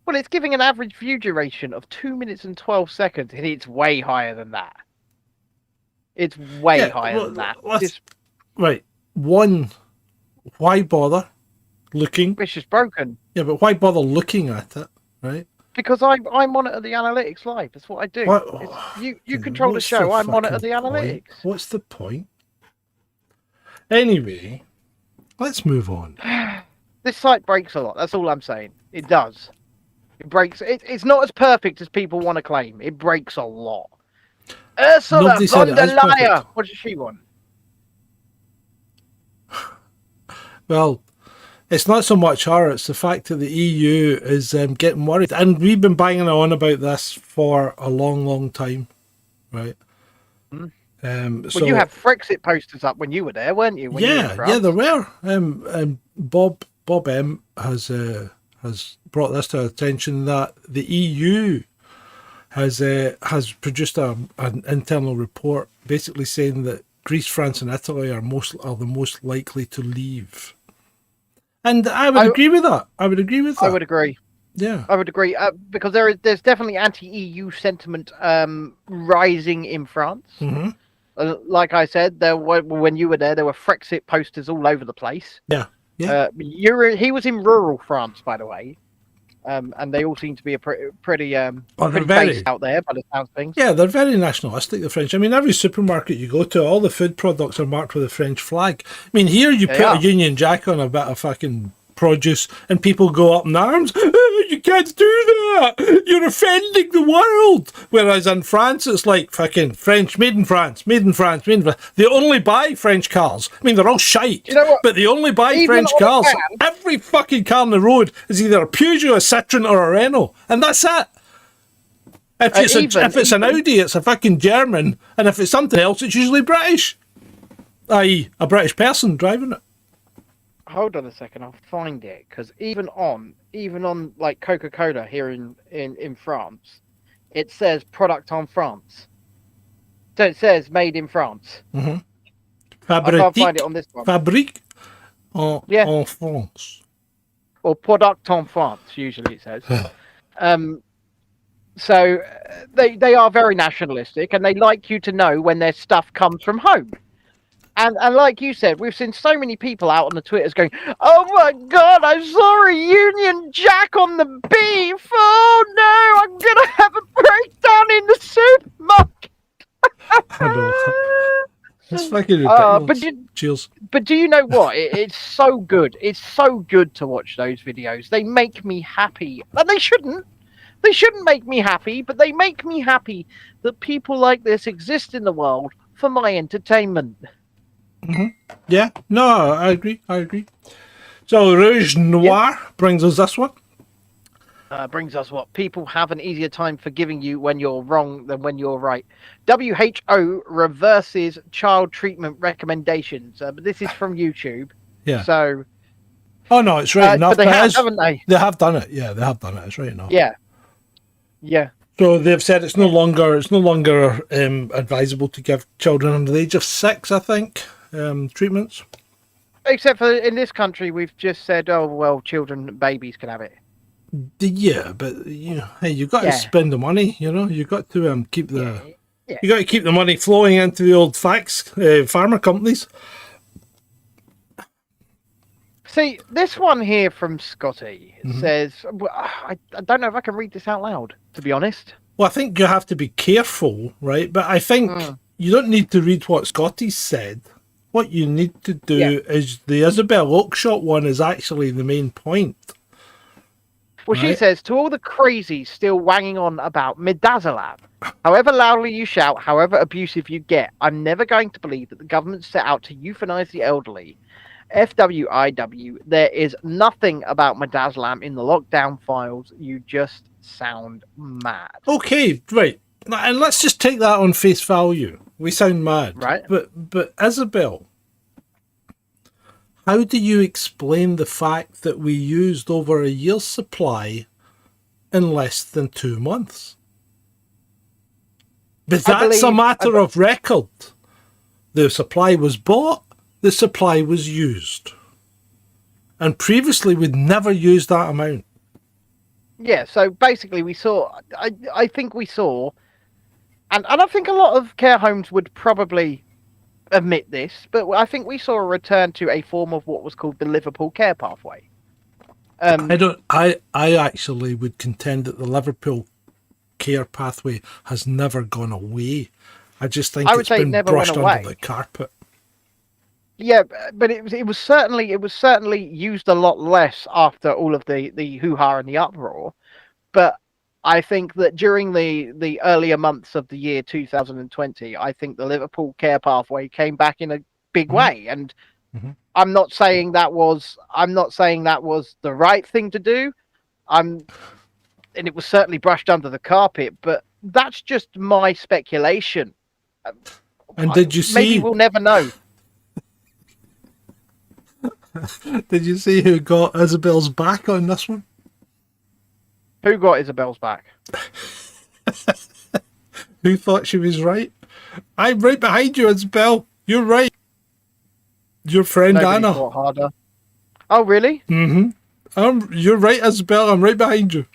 Well, it's giving an average view duration of 2 minutes and 12 seconds, and it's way higher than that. It's way higher than that. Right. One, why bother looking? It's just broken. Yeah, but why bother looking at it, right? Because I monitor the analytics live. That's what I do. You control the show. I monitor the analytics. What's the point? Anyway, let's move on. This site breaks a lot. That's all I'm saying. It does. It breaks. It's not as perfect as people want to claim. It breaks a lot. Ursula von der Leyen. What does she want? Well, it's not so much her. It's the fact that the EU is getting worried. And we've been banging on about this for a long, long time. Right? Well, you had Brexit posters up when you were there, weren't you? Yeah, there were. Bob M has brought this to our attention that the EU has produced an internal report basically saying that Greece, France, and Italy are the most likely to leave. And I would agree with that. I would agree with that. I would agree. Yeah, I would agree because there's definitely anti-EU sentiment rising in France. Mm-hmm. Like I said, when you were there were Frexit posters all over the place. Yeah. He was in rural France, by the way, and they all seem to be pretty based out there by the sounds of things. Yeah, they're very nationalistic, the French. I mean, every supermarket you go to, all the food products are marked with a French flag. I mean, here you put a Union Jack on a bit of fucking produce and people go up in arms. You can't do that. You're offending the world. Whereas in France, it's like fucking French, made in France, made in France, made in France. They only buy French cars. I mean, they're all shite, you know what? but they only buy Even French cars. Every fucking car on the road is either a Peugeot, a Citroen, or a Renault, and that's it. If it's an Audi, it's a fucking German, and if it's something else, it's usually British, i.e., a British person driving it. Hold on a second, I'll find it, because even on like Coca-Cola here in France, it says product en France. So it says made in France. Mm-hmm. I can't find it on this one. Fabrique en France. Or product en France, usually it says. So they are very nationalistic, and they like you to know when their stuff comes from home. And like you said, we've seen so many people out on the Twitters going, "Oh my God, I saw a Union Jack on the beef. Oh no, I'm gonna have a breakdown in the supermarket." I know. It's fucking ridiculous. Cheers. But do you know what? It's so good. It's so good to watch those videos. They make me happy. And they shouldn't. They shouldn't make me happy, but they make me happy that people like this exist in the world for my entertainment. Mm-hmm. Yeah, no, I agree. So Rouge Noir brings us this one. Brings us what? People have an easier time forgiving you when you're wrong than when you're right. WHO reverses child treatment recommendations. But this is from YouTube. Yeah. So. Oh no, it's right enough. But they have, haven't they? They have done it. Yeah, they have done it. It's right enough. Yeah. Yeah. So they've said it's no longer advisable to give children under the age of 6, I think, treatments. Except for in this country, we've just said, oh well, babies can have it. Yeah, but hey, you've got to spend the money. You've got to keep the you got to keep the money flowing into the old pharma companies. See, this one here from Scotty says, I don't know if I can read this out loud, to be honest. Well, I think you have to be careful, right? But I think you don't need to read what Scotty said. What you need to do is the Isabel Oakeshott one is actually the main point. Well, she says, to all the crazies still wanging on about midazolam, however loudly you shout, however abusive you get, I'm never going to believe that the government set out to euthanize the elderly. FWIW, there is nothing about midazolam in the lockdown files. You just sound mad. Okay, right. And let's just take that on face value. We sound mad. Right. But Isabel, how do you explain the fact that we used over a year's supply in less than 2 months? But that's a matter of record. The supply was bought. The supply was used. And previously, we'd never used that amount. Yeah, so basically we saw, I think we saw, and I think a lot of care homes would probably admit this, but I think we saw a return to a form of what was called the Liverpool care pathway. I actually would contend that the Liverpool care pathway has never gone away. I just think it's been brushed under the carpet. Yeah, but it was certainly used a lot less after all of the hoo-ha and the uproar. But I think that during the earlier months of the year 2020, I think the Liverpool care pathway came back in a big way. And I'm not saying that was the right thing to do. And it was certainly brushed under the carpet. But that's just my speculation. And did you see? Maybe we'll never know. Did you see who got Isabel's back on this one? Who got Isabel's back? Who thought she was right? I'm right behind you, Isabel. You're right. Your friend Nobody Anna. fought harder. Oh, really? You're right, Isabel. I'm right behind you.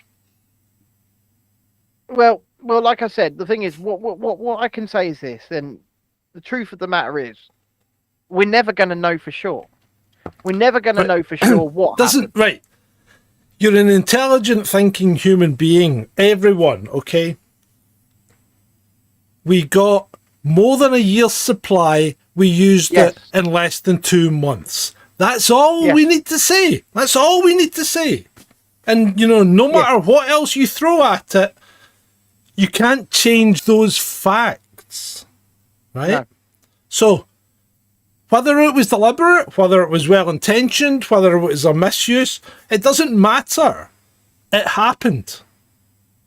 Well, like I said, the thing is, what I can say is this. Then, the truth of the matter is, we're never going to know for sure. We're never going to know for sure what happened. Right. You're an intelligent, thinking human being. Everyone, okay? We got more than a year's supply. We used it in less than 2 months. That's all we need to say. That's all we need to say. And, you know, no matter what else you throw at it, you can't change those facts. Right? No. So, whether it was deliberate, whether it was well-intentioned, whether it was a misuse, it doesn't matter. It happened.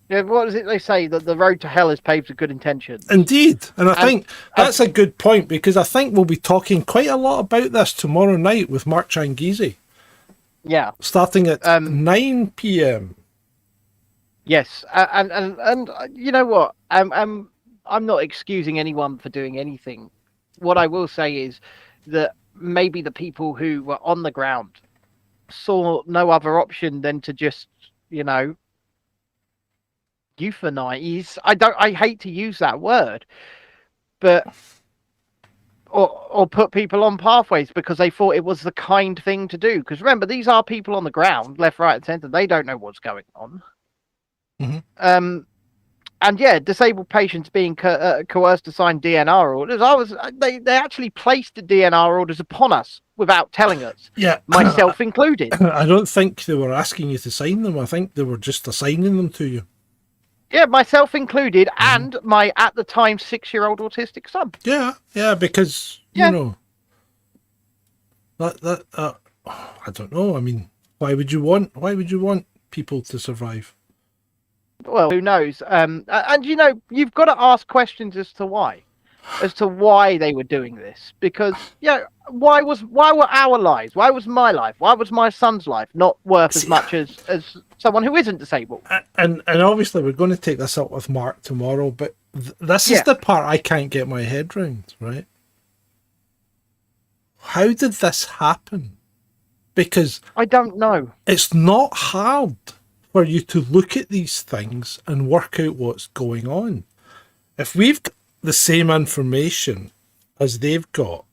Yeah, what is it they say? That the road to hell is paved with good intentions. Indeed. And I think that's a good point, because I think we'll be talking quite a lot about this tomorrow night with Mark Changizi. Yeah. Starting at 9 p.m. Yes. And you know what? I'm not excusing anyone for doing anything. What I will say is that maybe the people who were on the ground saw no other option than to just, you know, euthanize. I hate to use that word, but or put people on pathways because they thought it was the kind thing to do. Because remember, these are people on the ground, left, right, and centre. They don't know what's going on. And yeah, disabled patients being coerced to sign DNR orders. They actually placed the DNR orders upon us without telling us. Yeah, myself included. I don't think they were asking you to sign them. I think they were just assigning them to you. Yeah, myself included, and my at the time 6-year-old autistic son. Yeah, because you know that I don't know. I mean, why would you want people to survive? Well, who knows? And you know, you've got to ask questions as to why they were doing this. Because why were our lives? Why was my life? Why was my son's life not worth as much as someone who isn't disabled? And obviously we're going to take this up with Mark tomorrow, but this is the part I can't get my head round, right? How did this happen? Because I don't know. It's not hard for you to look at these things and work out what's going on. If we've got the same information as they've got,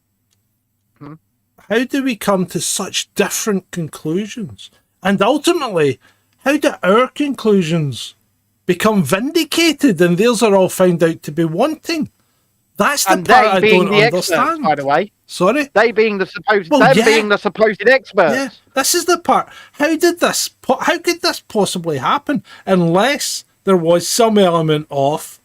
how do we come to such different conclusions? And ultimately, how do our conclusions become vindicated and theirs are all found out to be wanting? That's the part I don't understand. Experts, by the way. Sorry? They being the supposed being the supposed experts. Yeah, this is the part. How could this possibly happen unless there was some element of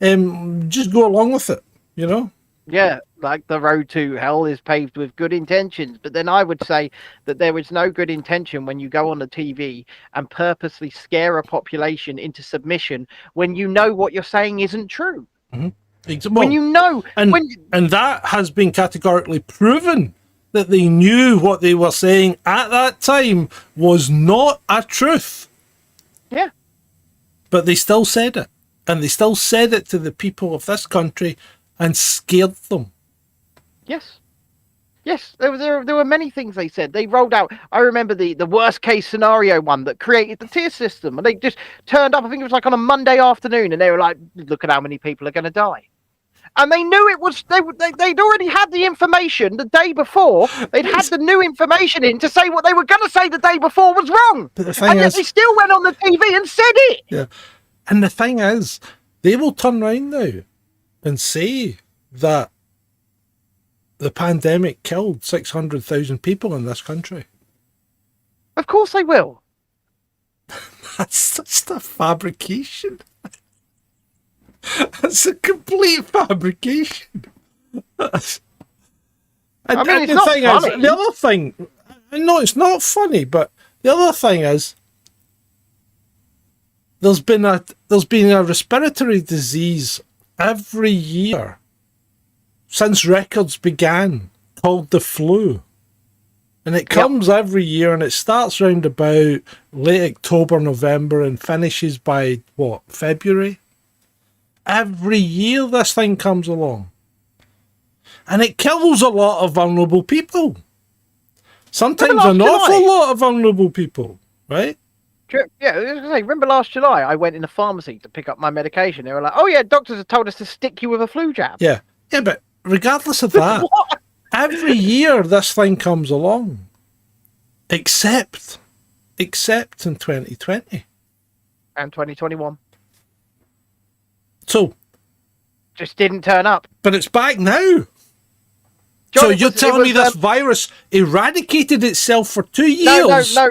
just go along with it, you know? Yeah, like the road to hell is paved with good intentions. But then I would say that there is no good intention when you go on the TV and purposely scare a population into submission when you know what you're saying isn't true. When you know, and that has been categorically proven that they knew what they were saying at that time was not a truth. Yeah. But they still said it. And they still said it to the people of this country and scared them. Yes. Yes, there were many things they said. They rolled out, I remember the worst case scenario one that created the tier system. And they just turned up, I think it was like on a Monday afternoon, and they were like, look at how many people are going to die. And they knew it was, they'd already had the information the day before. They'd had the new information in to say what they were going to say the day before was wrong. But the thing yet they still went on the TV and said it. Yeah. And the thing is, they will turn around now and say that the pandemic killed 600,000 people in this country. Of course they will. That's just a fabrication. That's a complete fabrication. The other thing, no, it's not funny, but the other thing is, there's been a respiratory disease every year since records began called the flu. And it comes every year, and it starts around about late October, November, and finishes by, February? every year this thing comes along. And it kills a lot of vulnerable people. Sometimes an awful lot of vulnerable people, right? Yeah, I was going to say, remember last July, I went in a pharmacy to pick up my medication. They were like, oh yeah, doctors have told us to stick you with a flu jab. Yeah, but regardless of that, every year this thing comes along. Except in 2020. And 2021. So. Just didn't turn up. But it's back now. John, so you're telling me this virus eradicated itself for 2 years? No.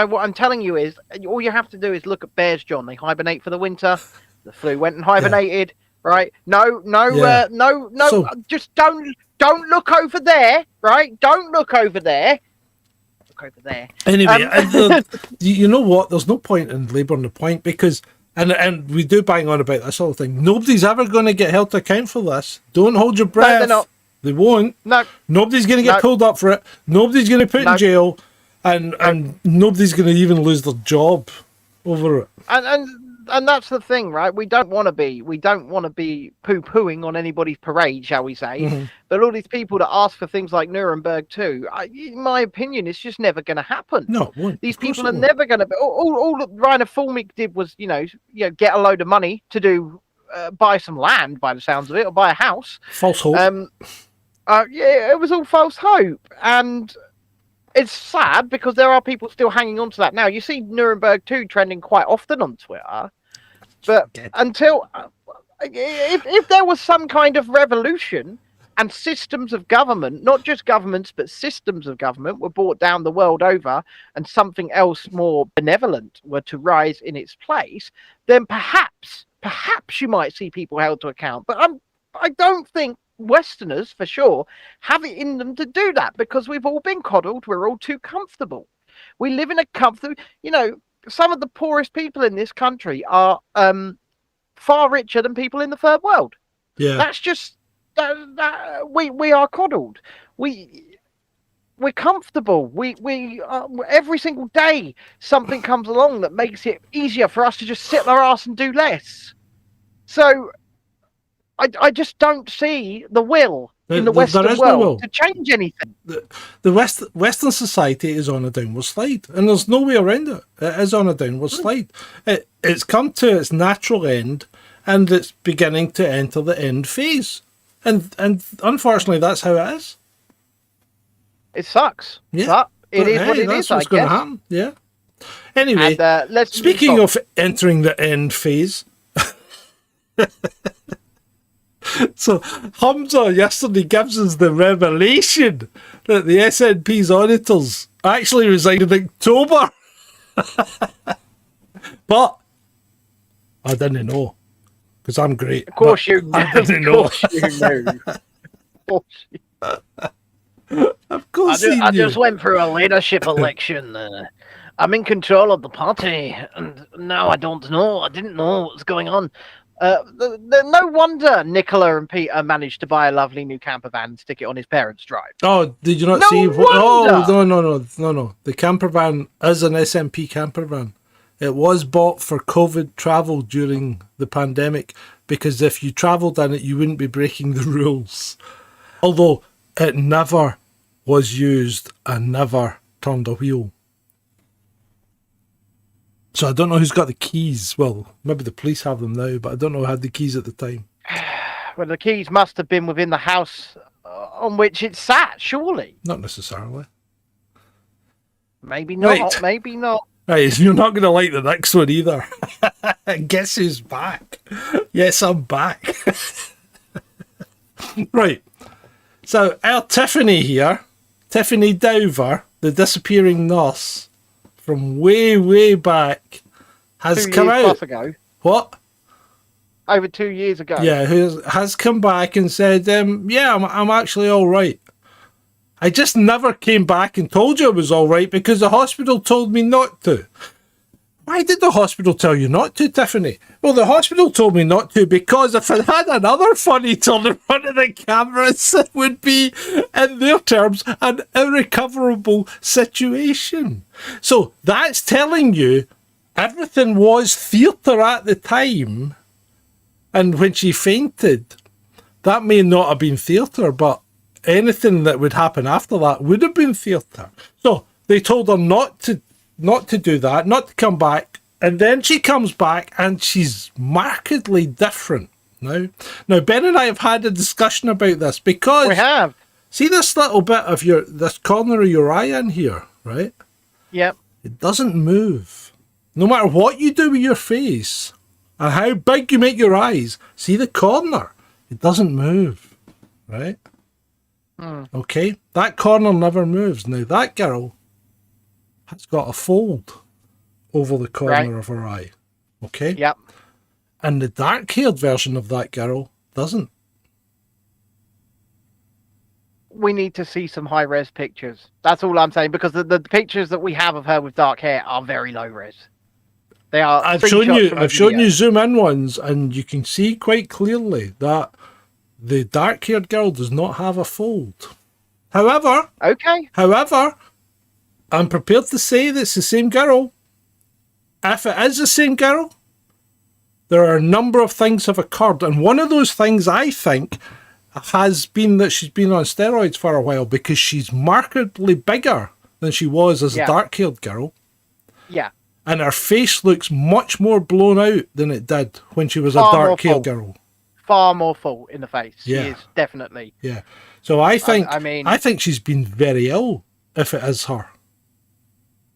What I'm telling you is, all you have to do is look at bears, John. They hibernate for the winter. The flu went and hibernated, right? No. So, just don't look over there, right? Don't look over there. Look over there. Anyway, you know what? There's no point in labouring the point because, and we do bang on about this whole thing. Nobody's ever going to get held to account for this. Don't hold your breath. No, they're not. They won't. No. Nobody's going to get pulled up for it. Nobody's going to put in jail, and nobody's going to even lose their job over it. And that's the thing, right? We don't want to be poo-pooing on anybody's parade, shall we say? Mm-hmm. But all these people that ask for things like Nuremberg 2, in my opinion, it's just never going to happen. No, it won't. These people are never going to be. All that Rainer Fulmich did was, get a load of money to do. Buy some land, by the sounds of it, or buy a house. False hope. Yeah, it was all false hope, and it's sad because there are people still hanging on to that. Now, you see Nuremberg 2 trending quite often on Twitter, but until if there was some kind of revolution and systems of government, not just governments but systems of government, were brought down the world over, and something else more benevolent were to rise in its place, then perhaps you might see people held to account. But I don't think Westerners, for sure, have it in them to do that because we've all been coddled. We're all too comfortable. We live in a comfort. Some of the poorest people in this country are far richer than people in the third world. Yeah, that's just we are coddled. We're comfortable. We every single day something comes along that makes it easier for us to just sit on our ass and do less. So I just don't see the will in the Western world to change anything. The Western society is on a downward slide, and there's no way around it. It is on a downward slide. It's come to its natural end, and it's beginning to enter the end phase. And unfortunately, that's how it is. It sucks. Yeah, but it is what it that's is. What's going to happen. Yeah. Anyway, speaking of entering the end phase. So Hamza yesterday gives us the revelation that the SNP's auditors actually resigned in October. But I didn't know because I'm great. Of course you knew. I didn't know. Of course you knew. Of course I just went through a leadership election. I'm in control of the party, and now I don't know. I didn't know what's going on. No wonder Nicola and Peter managed to buy a lovely new camper van and stick it on his parents' drive. Oh, did you not see? Oh, no. The camper van is an SNP camper van. It was bought for COVID travel during the pandemic because if you travelled in it, you wouldn't be breaking the rules. Although it never was used and never turned a wheel. So I don't know who's got the keys. Well, maybe the police have them now, but I don't know who had the keys at the time. Well, the keys must have been within the house on which it sat, surely. Not necessarily. Maybe not, right. Maybe not. Right, you're not going to like the next one either. Guess who's back? Yes, I'm back. Right. So, our Tiffany here, Tiffany Dover, the disappearing nurse, from way, way back, has come out. 2 years plus ago. What? Over 2 years ago. Yeah, who has come back and said, yeah, I'm actually all right. I just never came back and told you I was all right because the hospital told me not to. Why did the hospital tell you not to, Tiffany? Well, the hospital told me not to because if I had another funny turn in front of the cameras, it would be, in their terms, an irrecoverable situation. So that's telling you everything was theatre at the time And when she fainted, that may not have been theatre, but anything that would happen after that would have been theatre. So they told her not to do that, not to come back. And then she comes back and she's markedly different now. Now, Ben and I have had a discussion about this because... We have. See this little bit of this corner of your eye in here, right? Yep. It doesn't move. No matter what you do with your face and how big you make your eyes, see the corner? It doesn't move, right? Okay? That corner never moves. Now, that girl has got a fold over the corner of her eye. Okay? Yep. And the dark-haired version of that girl doesn't. We need to see some high-res pictures. That's all I'm saying, because the pictures that we have of her with dark hair are very low-res. They are. I've shown you zoom-in ones, and you can see quite clearly that the dark-haired girl does not have a fold. However, I'm prepared to say that it's the same girl. If it is the same girl, there are a number of things have occurred, and one of those things, I think, has been that she's been on steroids for a while, because she's markedly bigger than she was as a dark-haired girl. Yeah. And her face looks much more blown out than it did when she was a dark-haired girl. Far more full in the face. Yeah. She is, definitely. Yeah. So I think I think she's been very ill, if it is her.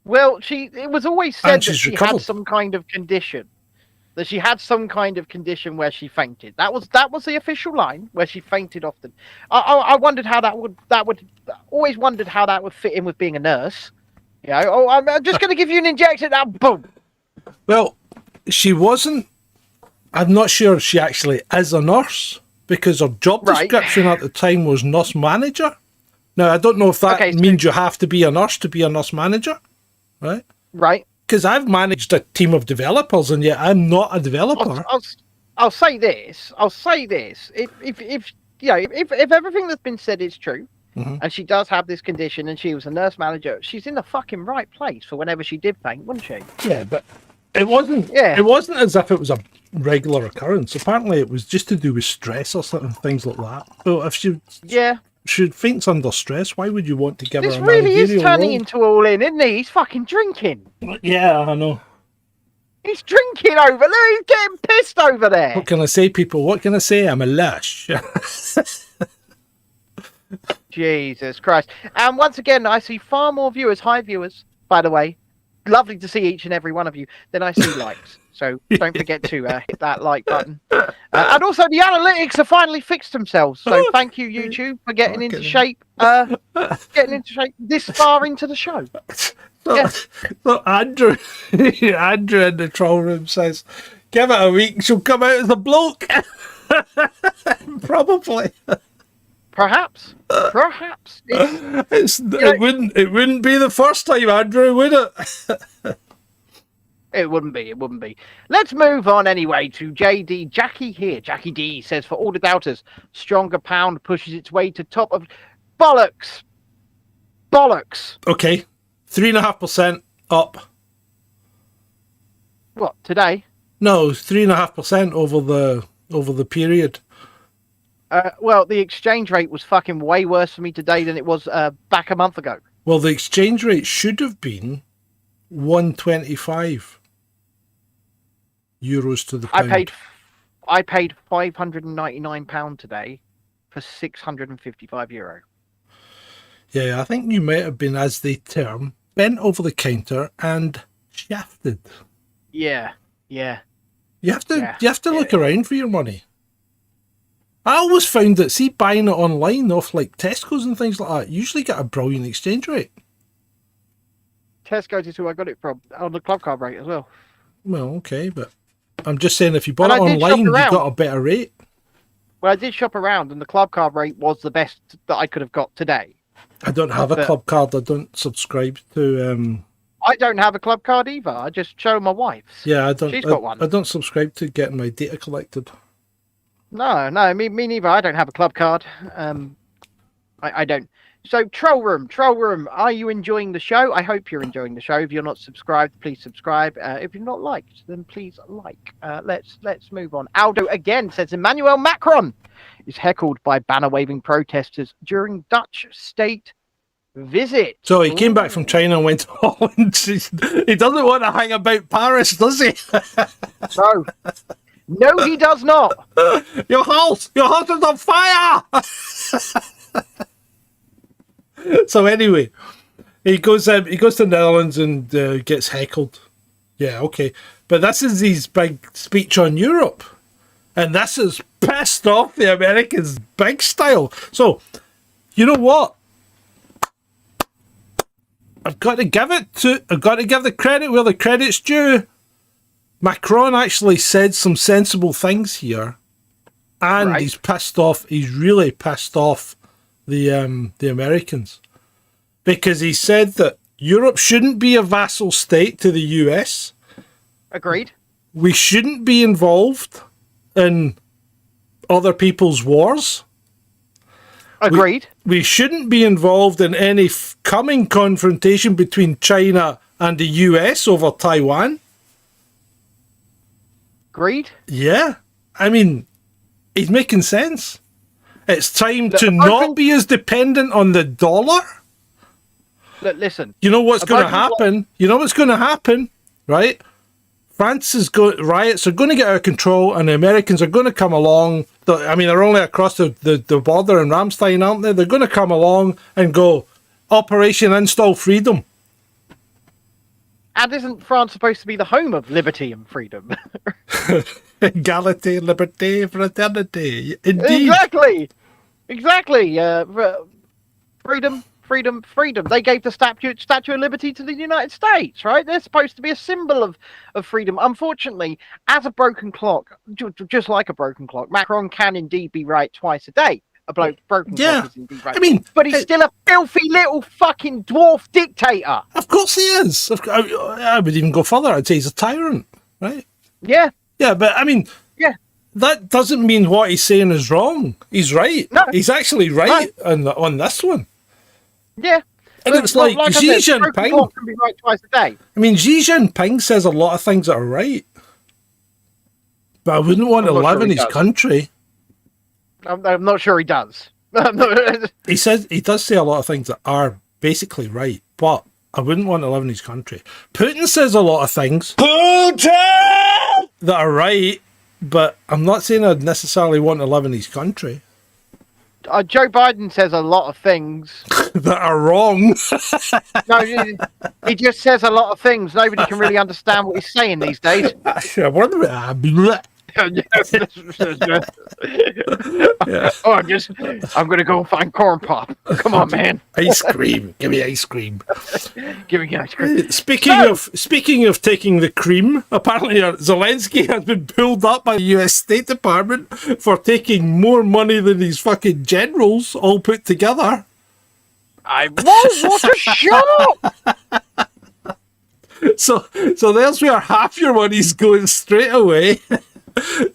Well, it was always said that she recovered. had some kind of condition. That she had some kind of condition where she fainted. That was the official line, where she fainted often. I wondered how that would always wondered how that would fit in with being a nurse. You know, I'm just going to give you an injection. Now, boom. Well, she wasn't. I'm not sure she actually is a nurse, because her job description at the time was nurse manager. Now, I don't know if that means you have to be a nurse to be a nurse manager, right? Right. Because I've managed a team of developers, and yet I'm not a developer. I'll say this. If everything that's been said is true, and she does have this condition, and she was a nurse manager, she's in the fucking right place for whenever she did faint, wouldn't she? Yeah, but it wasn't. Yeah. It wasn't as if it was a regular occurrence. Apparently, it was just to do with stress or something, things like that. So if she faints under stress, why would you want to give her a managerial This really is turning role? into all in, isn't he? He's fucking drinking. Yeah, I know. He's drinking over there. He's getting pissed over there. What can I say, people? What can I say? I'm a lush. Jesus Christ. And once again, I see far more viewers, high viewers, by the way. Lovely to see each and every one of you. Then I see likes. So don't forget to hit that like button. And also, the analytics have finally fixed themselves. So thank you, YouTube, for getting into shape. This far into the show. So Andrew in the troll room says, "Give it a week, she'll come out as a bloke." Probably. Perhaps. It wouldn't be the first time, Andrew, would it? It wouldn't be. Let's move on anyway to JD. Jackie here. Jackie D says, for all the doubters, stronger pound pushes its way to top of bollocks. Okay, 3.5% up. What, today? No, 3.5% over the period. Well, the exchange rate was fucking way worse for me today than it was back a month ago. Well, the exchange rate should have been 125 euros to the pound. I paid £599 today for €655. Yeah, I think you might have been, as they term, bent over the counter and shafted. Yeah. You have to look around for your money. I always found that, see, buying it online off like Tesco's and things like that, you usually get a brilliant exchange rate. Tesco's is who I got it from, on the club card rate as well. Well, okay, but I'm just saying, if you bought it online, you got a better rate. Well, I did shop around, and the club card rate was the best that I could have got today. I don't have a club card. I don't subscribe to... I don't have a club card either. I just show my wife's. Yeah, I don't. She's got one. I don't subscribe to getting my data collected. No, me neither. I don't have a club card. I don't. So Troll Room, are you enjoying the show? I hope you're enjoying the show. If you're not subscribed, please subscribe. If you're not liked, then please like. Let's move on. Aldo again says Emmanuel Macron is heckled by banner-waving protesters during Dutch state visit. So he came back from China and went to Holland. He doesn't want to hang about Paris, does he? No, he does not. Your house is on fire. So anyway, he goes to the Netherlands and gets heckled. Yeah, okay. But this is his big speech on Europe. And this is pissed off the Americans big style. So, you know what? I've got to give the credit where the credit's due. Macron actually said some sensible things here. And Right. he's pissed off. He's really pissed off the Americans. Because he said that Europe shouldn't be a vassal state to the US. Agreed. We shouldn't be involved in other people's wars. Agreed. We shouldn't be involved in any coming confrontation between China and the US over Taiwan. Agreed. Yeah. I mean, he's making sense. It's time Look, to not be as dependent on the dollar. Look, listen. You know what's going to happen? You know what's going to happen, right? France's riots are going to get out of control, and the Americans are going to come along. I mean, they're only across the border in Ramstein, aren't they? They're going to come along and go, Operation Install Freedom. And isn't France supposed to be the home of liberty and freedom? Equality, liberty, fraternity. Indeed. Exactly. Freedom. They gave the Statue of Liberty to the United States, right? They're supposed to be a symbol of freedom. Unfortunately, as a broken clock, just like a broken clock, Macron can indeed be right twice a day. A broken clock is indeed right. I mean, but he's still a filthy little fucking dwarf dictator. Of course he is. I would even go further. I'd say he's a tyrant, right? Yeah. Yeah, but I mean, that doesn't mean what he's saying is wrong. He's right. No. He's actually right on this one. Yeah. And it's like Xi Jinping. Can be right twice a day. I mean, Xi Jinping says a lot of things that are right. But I wouldn't want to live in his country. I'm not sure he does. He does say a lot of things that are basically right, but I wouldn't want to live in his country. Putin says a lot of things that are right, but I'm not saying I'd necessarily want to live in his country. Joe Biden says a lot of things that are wrong. No, he just says a lot of things. Nobody can really understand what he's saying these days. Oh, I'm gonna go find corn pop. Come on, man. Ice cream. Give me ice cream. Give me ice cream. Speaking of taking the cream, apparently Zelensky has been pulled up by the US State Department for taking more money than his fucking generals all put together. What a shock! So there's where half your money's going straight away.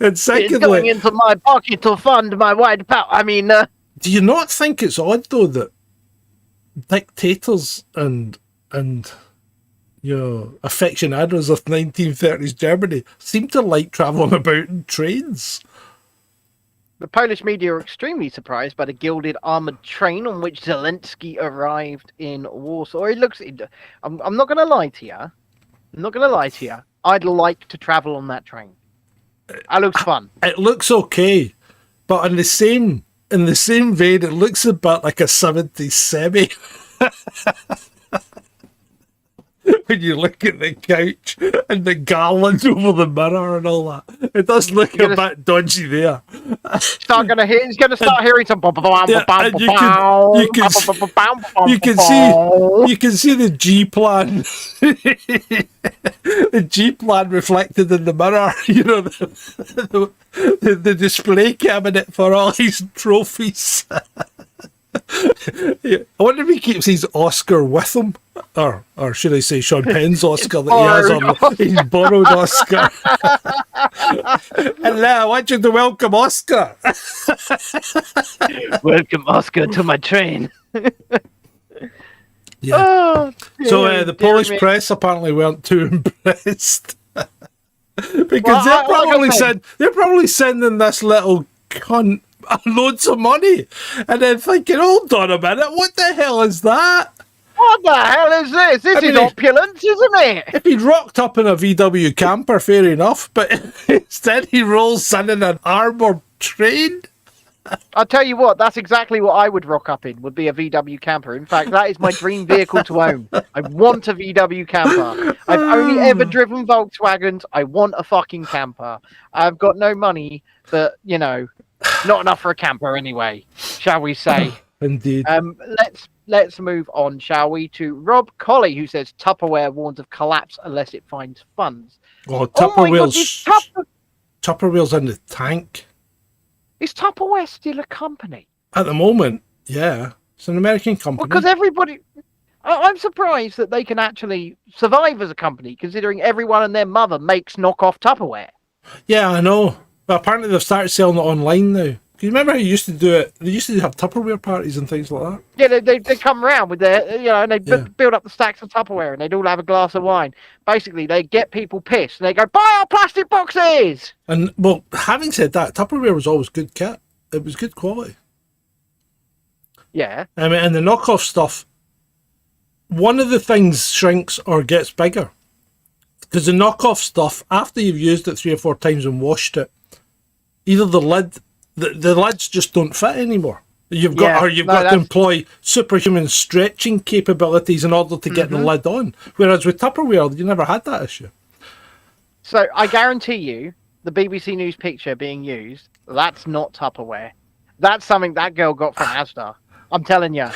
And secondly, it's going into my pocket to fund my white power. I mean, do you not think it's odd though that dictators and aficionados of 1930s Germany seem to like travelling about in trains? The Polish media are extremely surprised by the gilded armoured train on which Zelensky arrived in Warsaw. I'm not going to lie to you. I'd like to travel on that train. It looks fun. It looks okay, but in the same vein, it looks a bit like a 70s semi. When you look at the couch and the garlands over the mirror and all that, it does look a bit dodgy there. He's going to start hearing some. You can see the G plan, the G plan reflected in the mirror. You know, the display cabinet for all his trophies. Yeah. I wonder if he keeps his Oscar with him, or should I say Sean Penn's Oscar that he has on his borrowed Oscar. And now I want you to welcome Oscar. Welcome, Oscar, to my train. Yeah. Oh, So the Polish me. press apparently weren't too impressed because Well, they're probably sending this little cunt loads of money, and then thinking, "Hold on a minute, what the hell is that?" What the hell is this? This is opulence, isn't it? If he'd rocked up in a VW camper, fair enough, but instead he rolls in an armoured train. I'll tell you what, that's exactly what I would rock up in, would be a VW camper. In fact, that is my dream vehicle to own. I want a VW camper. I've only ever driven Volkswagens. I want a fucking camper. I've got no money, but, you know, not enough for a camper anyway, shall we say. Indeed. Let's move on, shall we, to Rob Colley, who says Tupperware warns of collapse unless it finds funds. Oh, Tupperware's Tupperware's in the tank. Is Tupperware still a company? At the moment, yeah. It's an American company. Because everybody... I'm surprised that they can actually survive as a company, considering everyone and their mother makes knockoff Tupperware. Yeah, I know. But apparently they've started selling it online now. Do you remember how you used to do it? They used to have Tupperware parties and things like that. Yeah, they come around with their, you know, and they build up the stacks of Tupperware, and they'd all have a glass of wine. Basically, they get people pissed, and they go, buy our plastic boxes! And, well, having said that, Tupperware was always good kit. It was good quality. Yeah. I mean, and the knockoff stuff, one of the things shrinks or gets bigger. Because the knockoff stuff, after you've used it 3 or 4 times and washed it, either the lids just don't fit anymore. You've got to employ superhuman stretching capabilities in order to get the lid on. Whereas with Tupperware, you never had that issue. So I guarantee you, the BBC News picture being used, that's not Tupperware. That's something that girl got from Asda. I'm telling you.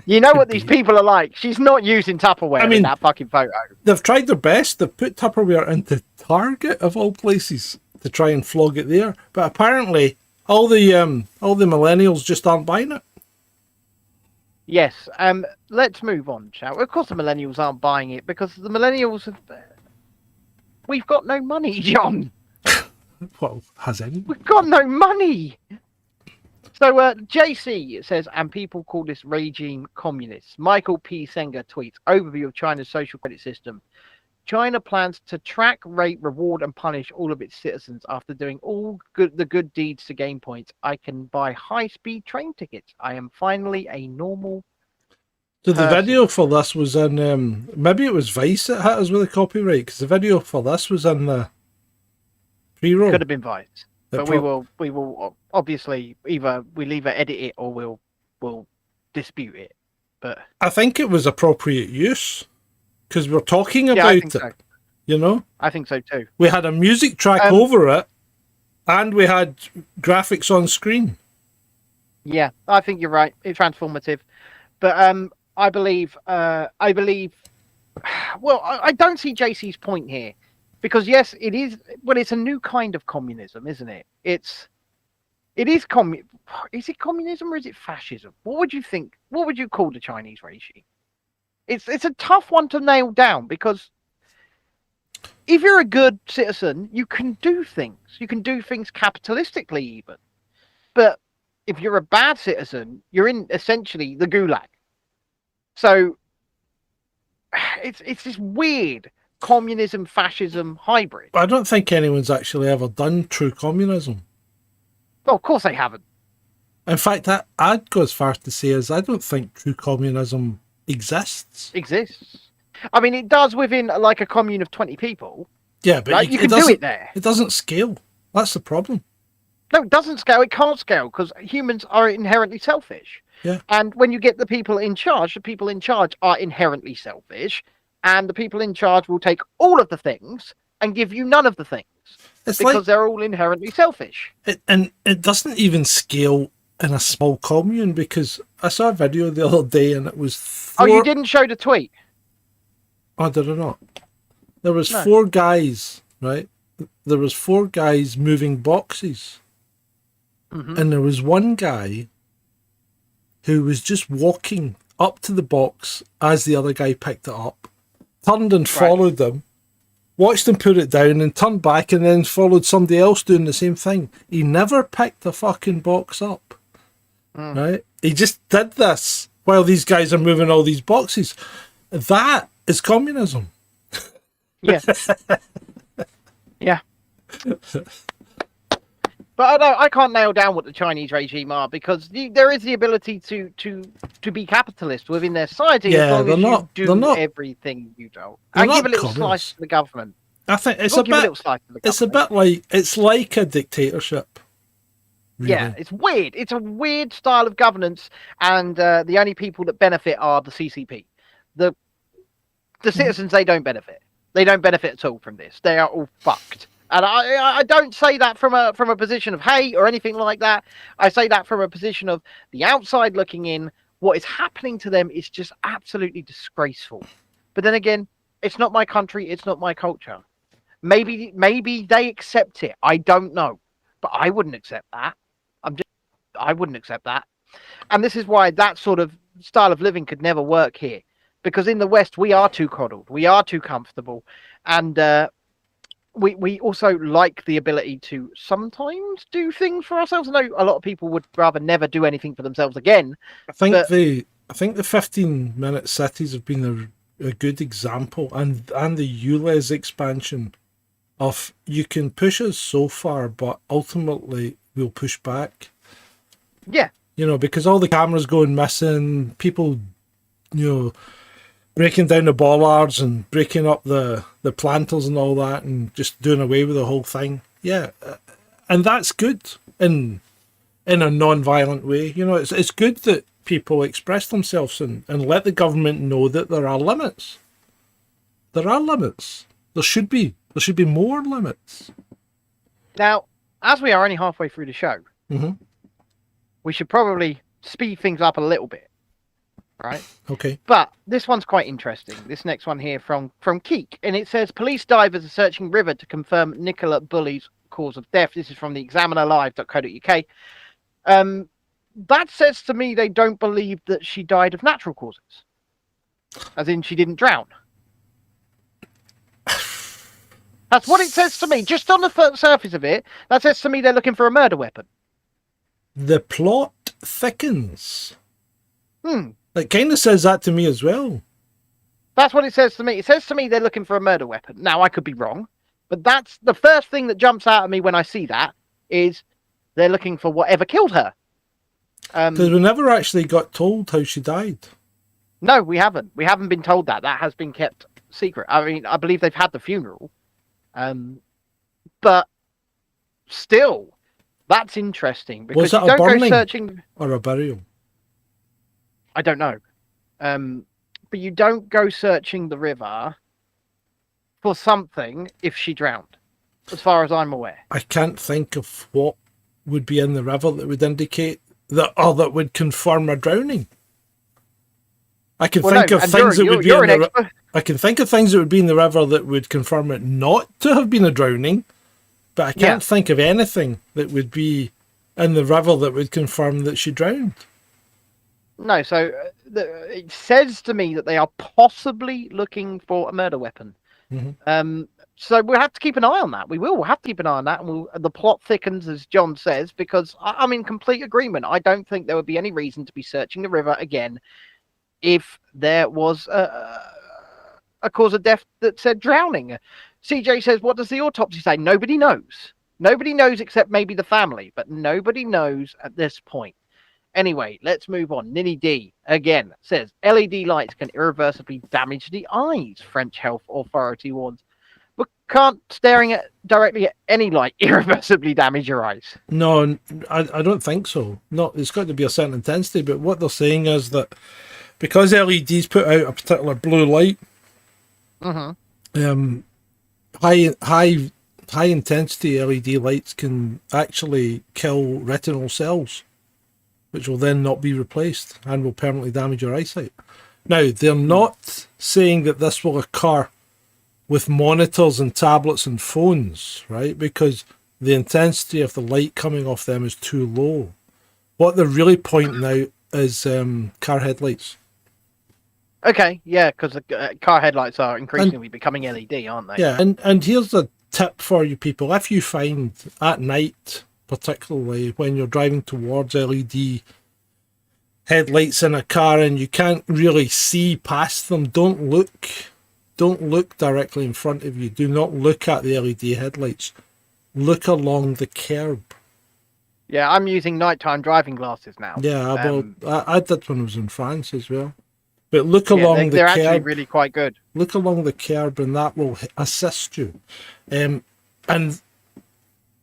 You know what these people are like. She's not using Tupperware in that fucking photo. They've tried their best. They've put Tupperware into Target, of all places, to try and flog it there. But apparently, all the millennials just aren't buying it. Yes. Let's move on, shall we? Of course the millennials aren't buying it, because the millennials have... We've got no money, John. Well, has anyone? We've got no money. So JC says, and people call this regime communists. Michael P. Senger tweets, overview of China's social credit system. China plans to track, rate, reward, and punish all of its citizens after doing all the good deeds to gain points. I can buy high-speed train tickets. I am finally a normal So the video for this was in, maybe it was Vice that hit us with the copyright, because the video for this was in the pre-roll. Could have been Vice. But we will obviously we'll either edit it or we'll dispute it. But I think it was appropriate use, because we're talking about it. So. You know? I think so too. We had a music track over it, and we had graphics on screen. Yeah, I think you're right. It's transformative. But I believe well, I don't see JC's point here. Because yes, it is. Well, it's a new kind of communism, isn't it? Is it communism or is it fascism? What would you think? What would you call the Chinese regime? It's a tough one to nail down, because if you're a good citizen, you can do things. You can do things capitalistically even. But if you're a bad citizen, you're in essentially the gulag. So it's this weird communism fascism hybrid. I don't think anyone's actually ever done true communism. Well, of course they haven't. In fact, I'd go as far as to say as I don't think true communism exists. I mean, it does within like a commune of 20 people. Yeah, but right? You can do it there. It doesn't scale. That's the problem. No, it doesn't scale. It can't scale because humans are inherently selfish. Yeah. And when you get the people in charge are inherently selfish. And the people in charge will take all of the things and give you none of the things. Because they're all inherently selfish. And it doesn't even scale in a small commune, because I saw a video the other day and it was Oh, you didn't show the tweet? Oh, did I not? There was 4 guys, right? There was 4 guys moving boxes. And there was one guy who was just walking up to the box as the other guy picked it up, turned and followed them, watched him put it down and turned back and then followed somebody else doing the same thing. He never picked the fucking box up, right? He just did this while these guys are moving all these boxes. That is communism. Yeah. Yeah. But I can't nail down what the Chinese regime are, because there is the ability to be capitalist within their society, as long as you do everything you don't. And give a little slice to the government. I think it's a bit it's like a dictatorship. Really. Yeah, it's weird. It's a weird style of governance, and the only people that benefit are the CCP. The citizens, they don't benefit. They don't benefit at all from this. They are all fucked. And I don't say that from a position of hate or anything like that. I say that from a position of the outside looking in. What is happening to them is just absolutely disgraceful. But then again, it's not my country. It's not my culture. Maybe they accept it. I don't know. But I wouldn't accept that. I wouldn't accept that. And this is why that sort of style of living could never work here. Because in the West, we are too coddled. We are too comfortable. And we also like the ability to sometimes do things for ourselves. I know a lot of people would rather never do anything for themselves again. I think the 15-minute cities have been a good example, and the ULEZ expansion of you can push us so far, but ultimately we'll push back. Yeah. You know, because all the cameras going missing, people, you know, breaking down the bollards and breaking up the planters and all that, and just doing away with the whole thing. Yeah, and that's good in a non-violent way. You know, it's good that people express themselves and let the government know that there are limits. There are limits. There should be more limits. Now, as we are only halfway through the show, we should probably speed things up a little bit. Right. Okay. But this one's quite interesting. This next one here from Keek, and it says police divers are searching river to confirm Nicola Bulley's cause of death. This is from the examinerlive.co.uk. That says to me they don't believe that she died of natural causes, as in she didn't drown. That's what it says to me. Just on the surface of it, that says to me they're looking for a murder weapon. The plot thickens. It kind of says that to me as well. That's what it says to me. It says to me they're looking for a murder weapon. Now, I could be wrong, but that's the first thing that jumps out at me when I see that, is they're looking for whatever killed her. Because we never actually got told how she died. No, we haven't. We haven't been told that. That has been kept secret. I mean, I believe they've had the funeral. But still, that's interesting. Because was it a burning or a burial? I don't know. But you don't go searching the river for something if she drowned, as far as I'm aware. I can't think of what would be in the river that would indicate that, or that would confirm a drowning. I can think of things that would be in the I can think of things that would be in the river that would confirm it not to have been a drowning, but I can't think of anything that would be in the river that would confirm that she drowned. No, so it says to me that they are possibly looking for a murder weapon. So we'll have to keep an eye on that. We'll have to keep an eye on that. And the plot thickens, as John says, because I'm in complete agreement. I don't think there would be any reason to be searching the river again if there was a cause of death that said drowning. CJ says, what does the autopsy say? Nobody knows. Nobody knows except maybe the family, but nobody knows at this point. Anyway, let's move on. Ninny D, again, says, LED lights can irreversibly damage the eyes, French health authority warns. But can't staring directly at any light irreversibly damage your eyes? No, I don't think so. No, it's got to be a certain intensity, but what they're saying is that because LEDs put out a particular blue light, high intensity LED lights can actually kill retinal cells, which will then not be replaced and will permanently damage your eyesight. Now, they're not saying that this will occur with monitors and tablets and phones, right? Because the intensity of the light coming off them is too low. What they're really pointing out is car headlights. Okay, yeah, because car headlights are increasingly becoming LED, aren't they? Yeah, and here's a tip for you people. If you find at night, particularly when you're driving towards LED headlights in a car and you can't really see past them, don't look directly in front of you. Do not look at the LED headlights. Look along the curb. Yeah, I'm using nighttime driving glasses now. Yeah, I did when I was in France as well. But look along the they're curb. actually really quite good. Look along the curb, and that will assist you. And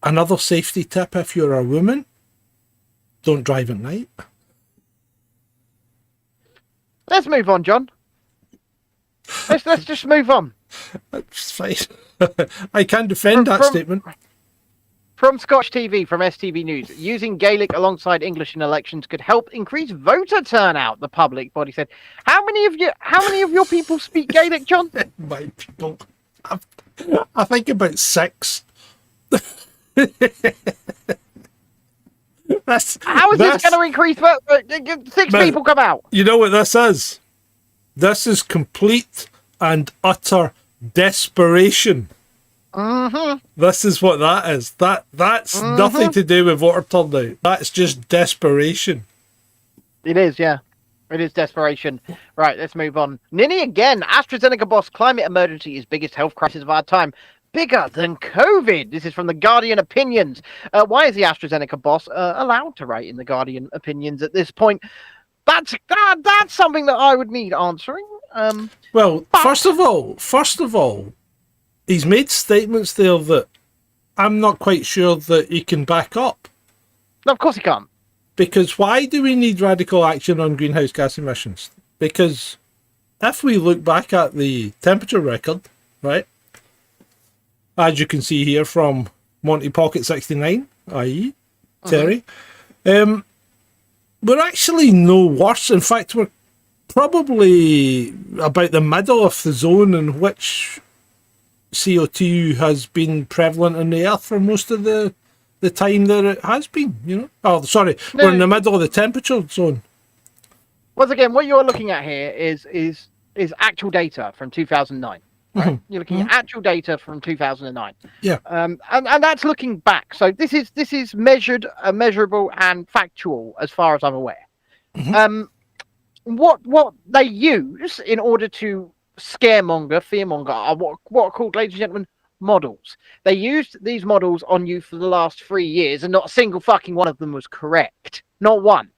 another safety tip: if you're a woman, don't drive at night. Let's move on, John. Let's just move on. That's fine. I can defend that statement. From Scotch TV, from STV News, using Gaelic alongside English in elections could help increase voter turnout. The public body said. How many of your people speak Gaelic, John? My people, I think about 6. How is this going to increase vote? 6 people come out. You know what this is? This is complete and utter desperation. This is what that is. That's nothing to do with voter turnout. That's just desperation. It is, yeah. It is desperation. Right, let's move on. Ninny again. AstraZeneca boss, climate emergency is biggest health crisis of our time. Bigger than COVID. This is from the Guardian Opinions. Why is the AstraZeneca boss allowed to write in the Guardian Opinions at this point? That's something that I would need answering. Well, first of all, he's made statements there that I'm not quite sure that he can back up. No, of course he can't. Because why do we need radical action on greenhouse gas emissions? Because if we look back at the temperature record, right, as you can see here from Monty Pocket 69, i.e. Terry, we're actually no worse. In fact, we're probably about the middle of the zone in which CO2 has been prevalent on the Earth for most of the time that it has been, you know. Oh, sorry, we're in the middle of the temperature zone. Once again, what you're looking at here is actual data from 2009. Right? You're looking at actual data from 2009. Yeah. And that's looking back. So this is measured, measurable, and factual as far as I'm aware. What they use in order to scaremonger, fearmonger are what are called, ladies and gentlemen, models. They used these models on you for the last 3 years, and not a single fucking one of them was correct. Not one.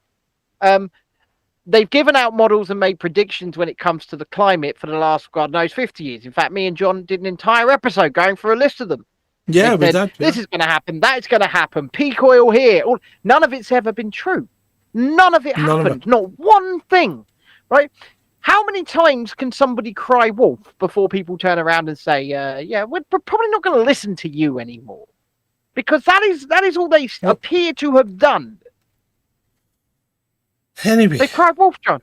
They've given out models and made predictions when it comes to the climate for the last, God knows, 50 years. In fact, me and John did an entire episode going through a list of them. Yeah, we did. This is going to happen. That is going to happen. Peak oil here. None of it's ever been true. None of it happened. Not one thing. Right? How many times can somebody cry wolf before people turn around and say, yeah, we're probably not going to listen to you anymore? Because that is all they appear to have done. Anyway. They cry wolf, John.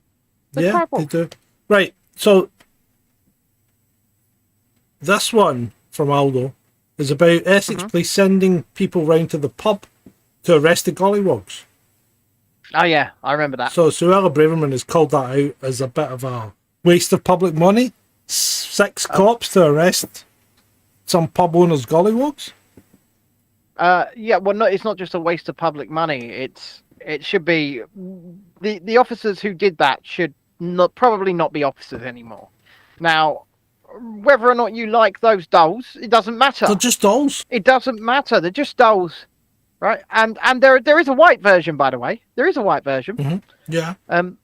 They do. Right, so this one from Aldo is about Essex Police sending people round to the pub to arrest the gollywogs. Oh, yeah, I remember that. So Suella Braverman has called that out as a bit of a waste of public money. 6 cops to arrest some pub owners' gollywogs. Yeah, well, no, it's not just a waste of public money. It should be the officers who did that should probably not be officers anymore. Now, whether or not you like those dolls, it doesn't matter. They're just dolls. It doesn't matter. They're just dolls. Right, and there is a white version, by the way. There is a white version. Yeah. But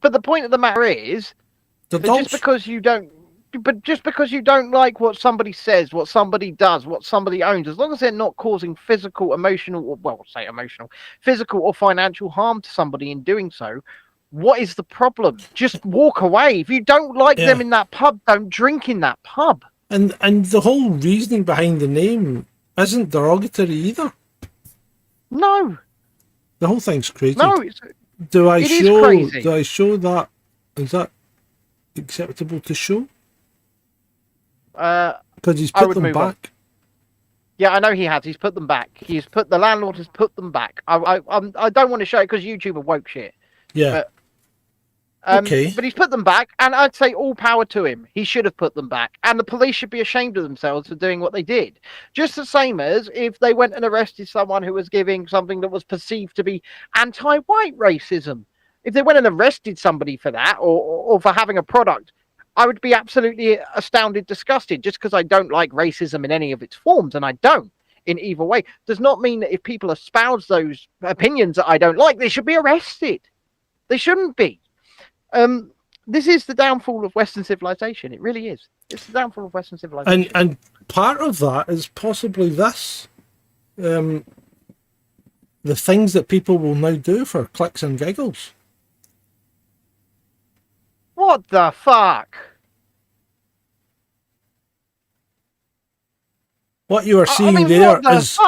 the point of the matter is, just because you don't like what somebody says, what somebody does, what somebody owns, as long as they're not causing physical, emotional, physical or financial harm to somebody in doing so, what is the problem? Just walk away. If you don't like them in that pub, don't drink in that pub. And the whole reasoning behind the name isn't derogatory either. No. The whole thing's crazy. No, do I show that? Is that acceptable to show? Because he's put them back. Yeah, I know he has. He's put them back. The landlord has put them back. I don't want to show it because YouTube are woke shit. Yeah. Okay. But he's put them back, and I'd say all power to him. He should have put them back, and the police should be ashamed of themselves for doing what they did. Just the same as if they went and arrested someone who was giving something that was perceived to be anti-white racism. If they went and arrested somebody for that, or for having a product, I would be absolutely astounded, disgusted, just because I don't like racism in any of its forms, and I don't in either way. Does not mean that if people espouse those opinions that I don't like, they should be arrested. They shouldn't be. This is the downfall of Western civilization. It really is. It's the downfall of Western civilization. And part of that is possibly this. The things that people will now do for clicks and giggles. What the fuck? What you are seeing there is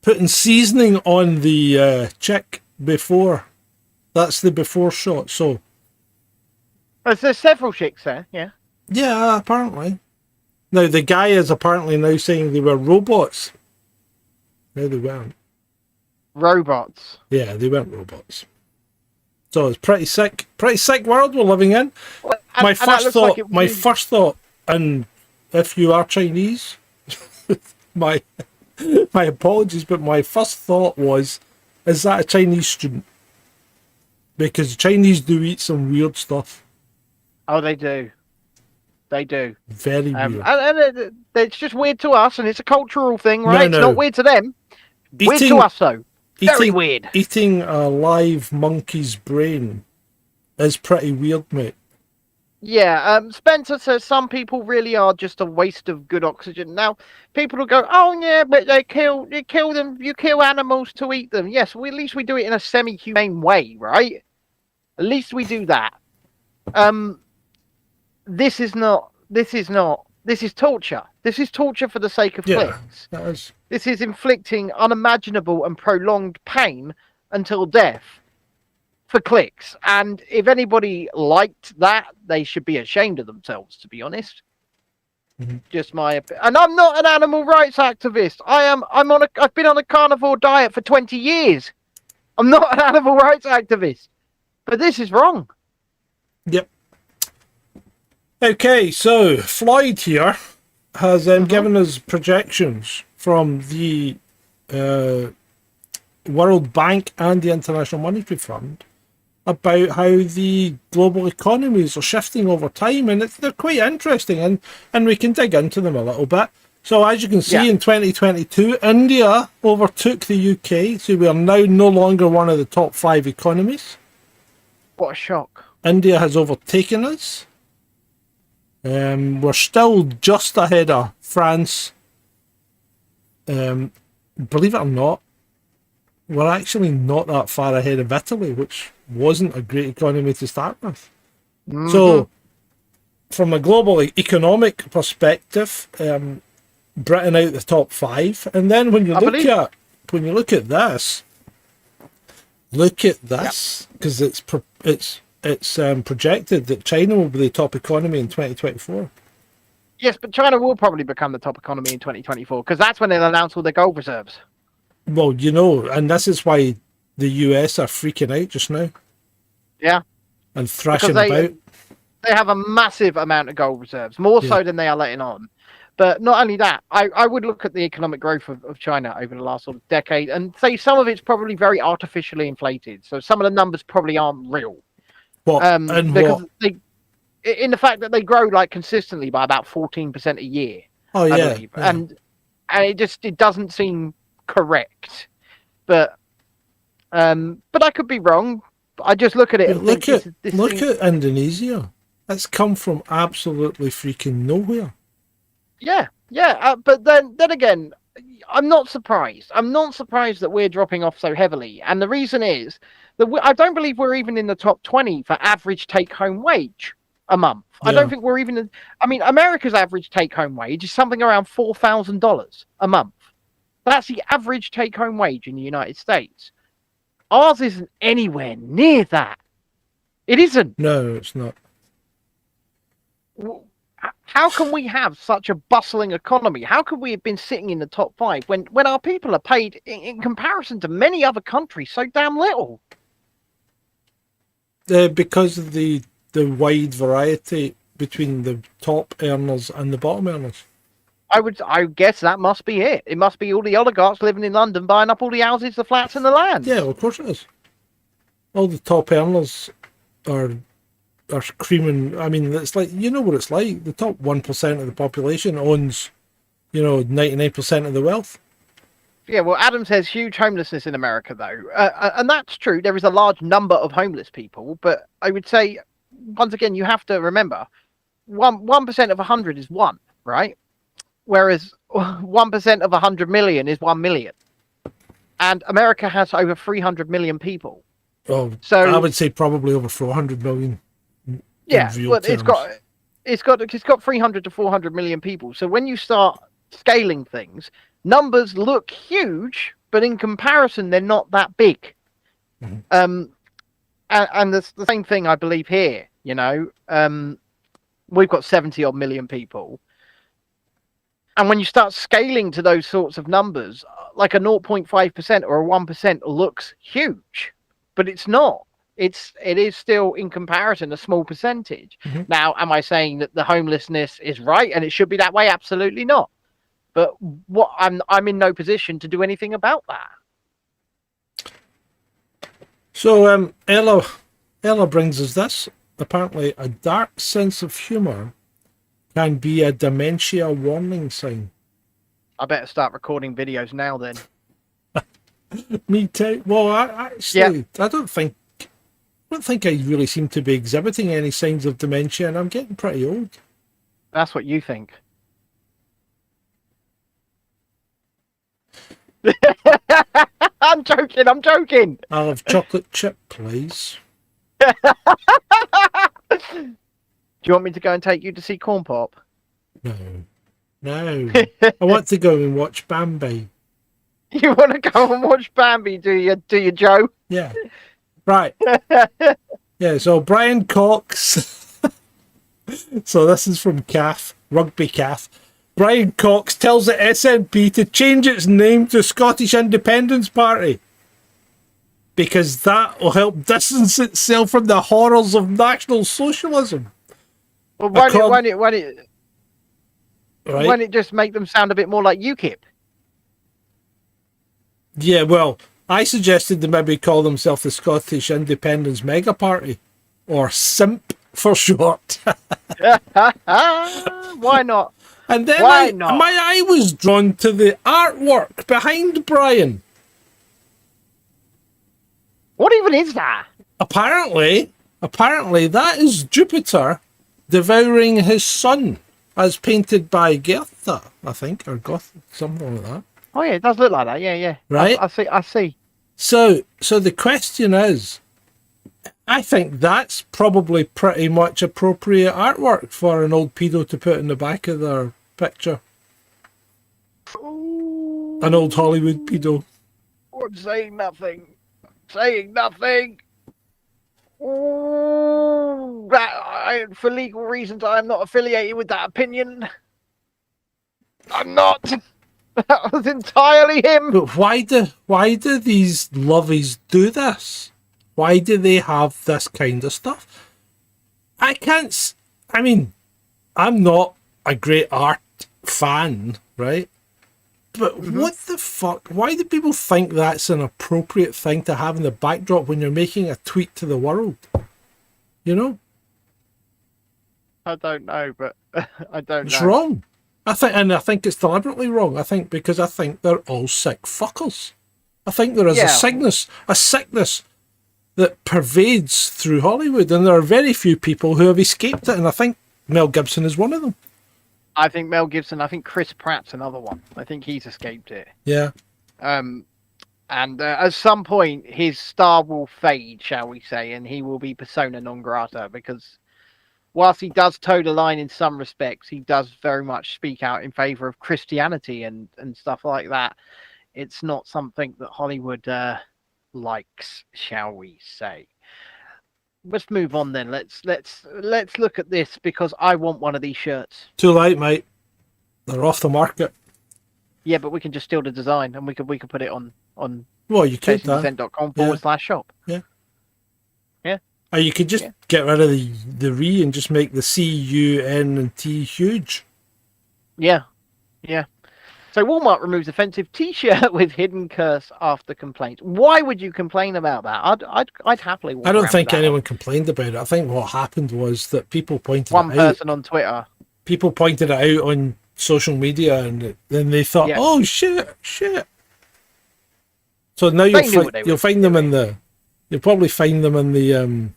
putting seasoning on the chick before. That's the before shot. So there's several chicks there, yeah. Yeah, apparently. Now the guy is apparently now saying they were robots. No, they weren't. Robots. Yeah, they weren't robots. So it's pretty sick world we're living in. Well, my first thought, and if you are Chinese, my apologies, but my first thought was, is that a Chinese student? Because Chinese do eat some weird stuff. Oh, they do. They do. Very weird. And it's just weird to us, and it's a cultural thing, right? No. It's not weird to them. Weird to us, though. Very weird. Eating a live monkey's brain is pretty weird, mate. Yeah, Spencer says some people really are just a waste of good oxygen. Now, people will go, oh yeah, but you kill them, you kill animals to eat them. Yes, at least we do it in a semi-humane way, right? At least we do that. This is torture. This is torture for the sake of clicks. This is inflicting unimaginable and prolonged pain until death for clicks. And if anybody liked that, they should be ashamed of themselves, to be honest. Mm-hmm. Just my opinion. And I'm not an animal rights activist. I've been on a carnivore diet for 20 years. I'm not an animal rights activist. But this is wrong. Yep. Okay, so Floyd here has given us projections from the World Bank and the International Monetary Fund about how the global economies are shifting over time, and they're quite interesting, and we can dig into them a little bit. So as you can see, in 2022, India overtook the UK, so we are now no longer one of the top 5 economies. What a shock. India has overtaken us. We're still just ahead of France. Believe it or not, we're actually not that far ahead of Italy, which wasn't a great economy to start with. Mm-hmm. So, from a global economic perspective, Britain out the top 5, and then when you look at this, because it's projected that China will be the top economy in 2024. Yes, but China will probably become the top economy in 2024 because that's when they'll announce all their gold reserves. Well, and this is why the US are freaking out just now. Yeah. And thrashing about. They have a massive amount of gold reserves, more so than they are letting on. But not only that, I would look at the economic growth of China over the last sort of decade and say some of it's probably very artificially inflated. So some of the numbers probably aren't real. Because in the fact that they grow like consistently by about 14% a year. Oh yeah, I believe. Yeah. And it doesn't seem correct. But I could be wrong. I just look at it. And look at Indonesia. It's come from absolutely freaking nowhere. Yeah. But then again, I'm not surprised. I'm not surprised that we're dropping off so heavily. And the reason is that I don't believe we're even in the top 20 for average take-home wage a month. Yeah. I don't think we're even America's average take-home wage is something around $4,000 a month. That's the average take-home wage in the United States. Ours isn't anywhere near that. It isn't. No, it's not. How can we have such a bustling economy? How could we have been sitting in the top 5 when our people are paid in comparison to many other countries so damn little? Because of the wide variety between the top earners and the bottom earners. I guess that must be it. It must be all the oligarchs living in London buying up all the houses, the flats, and the land. Yeah, well, of course it is. All the top earners are creaming. I mean, it's like, you know what it's like. The top 1% of the population owns, 99% of the wealth. Yeah, well, Adam says huge homelessness in America, though. And that's true. There is a large number of homeless people. But I would say, once again, you have to remember, 1% of 100 is 1, right? Whereas 1% of 100 million is 1 million. And America has over 300 million people. Oh, so I would say probably over 400 million. Yeah, well, it's got 300 to 400 million people. So when you start scaling things, numbers look huge, but in comparison, they're not that big. Mm-hmm. And the same thing, I believe, here. We've got 70 odd million people. And when you start scaling to those sorts of numbers, like a 0.5% or a 1% looks huge, but it's not. It is still, in comparison, a small percentage. Mm-hmm. Now, am I saying that the homelessness is right and it should be that way? Absolutely not. But I'm in no position to do anything about that. So Ella brings us this. Apparently, a dark sense of humour can be a dementia warning sign. I better start recording videos now then. Me too. Well, I don't think I really seem to be exhibiting any signs of dementia, and I'm getting pretty old. That's what you think. I'm joking. I'll have chocolate chip, please. Do you want me to go and take you to see Corn Pop? No. I want to go and watch Bambi. You want to go and watch Bambi, do you, Joe? Yeah. Right. Yeah, so Brian Cox. So this is from CAF, Rugby CAF. Brian Cox tells the SNP to change its name to Scottish Independence Party because that will help distance itself from the horrors of National Socialism. Well, why don't it just make them sound a bit more like UKIP? Yeah, well, I suggested they maybe call themselves the Scottish Independence Mega Party, or SIMP for short. Why not? And then my eye was drawn to the artwork behind Brian. What even is that? Apparently that is Jupiter devouring his son, as painted by Goethe, I think, or Goth, something like that. Oh yeah, it does look like that. Yeah. Right. I see. So the question is, I think that's probably pretty much appropriate artwork for an old pedo to put in the back of their picture. Ooh. An old Hollywood pedo. I'm saying nothing. Ooh, for legal reasons, I am not affiliated with that opinion. I'm not. That was entirely him. But why do these lovies do this? Why do they have this kind of stuff? I'm not a great art fan, right? But what the fuck? Why do people think that's an appropriate thing to have in the backdrop when you're making a tweet to the world? You know? I don't know, but I don't know. It's wrong. I think it's deliberately wrong. I think they're all sick fuckers. I think there is a sickness that pervades through Hollywood, and there are very few people who have escaped it, and I think Mel Gibson is one of them. I think Mel Gibson. I think Chris Pratt's another one. I think he's escaped it. Yeah. And at some point, his star will fade, shall we say, and he will be persona non grata, because whilst he does toe the line in some respects, he does very much speak out in favour of Christianity and stuff like that. It's not something that Hollywood likes, shall we say. let's move on then. Let's look at this because I want one of these shirts. Too late, mate. They're off the market. Yeah, but we can just steal the design and we could put it on Well, you could, ChasingDissent.com/shop. Yeah. Yeah. Or you could just get rid of the re and just make the C, U, N, and T huge. Yeah. Yeah. So Walmart removes offensive T-shirt with hidden curse after complaints. Why would you complain about that? I'd happily. I don't think anyone complained about it. I think what happened was that people pointed one it out. person on Twitter. People pointed it out on social media, and then they thought, "Oh shit!" So now you'll find them in the. You'll probably find them in the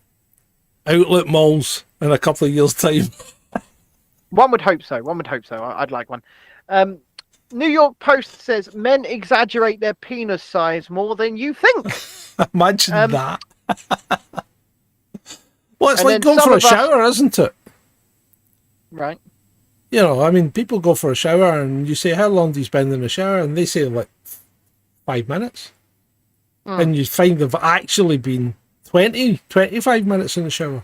outlet malls in a couple of years' time. One would hope so. I'd like one. New York Post says men exaggerate their penis size more than you think. Imagine that. Well, it's like going for a shower, isn't it? Right. You know, I mean, people go for a shower and you say, how long do you spend in the shower? And they say like 5 minutes. And you find they've actually been 25 minutes in the shower.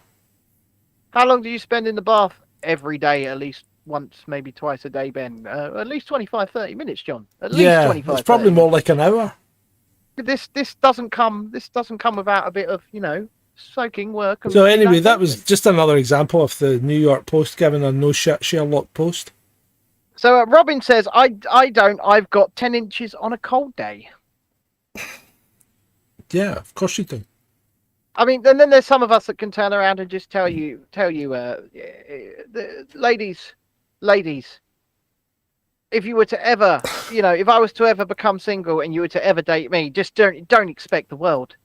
How long do you spend in the bath? Every day, at least once, maybe twice a day, Ben. At least 25-30 minutes, John. At least 25. It's probably more like an hour. This doesn't come without a bit of, soaking work. So anyway, that was just another example of the New York Post giving a no shit Sherlock post. So Robin says, I've got 10 inches on a cold day. Yeah, of course you do. I mean, and then there's some of us that can turn around and just tell you, ladies, if you were to ever, if I was to ever become single and you were to ever date me, just don't expect the world,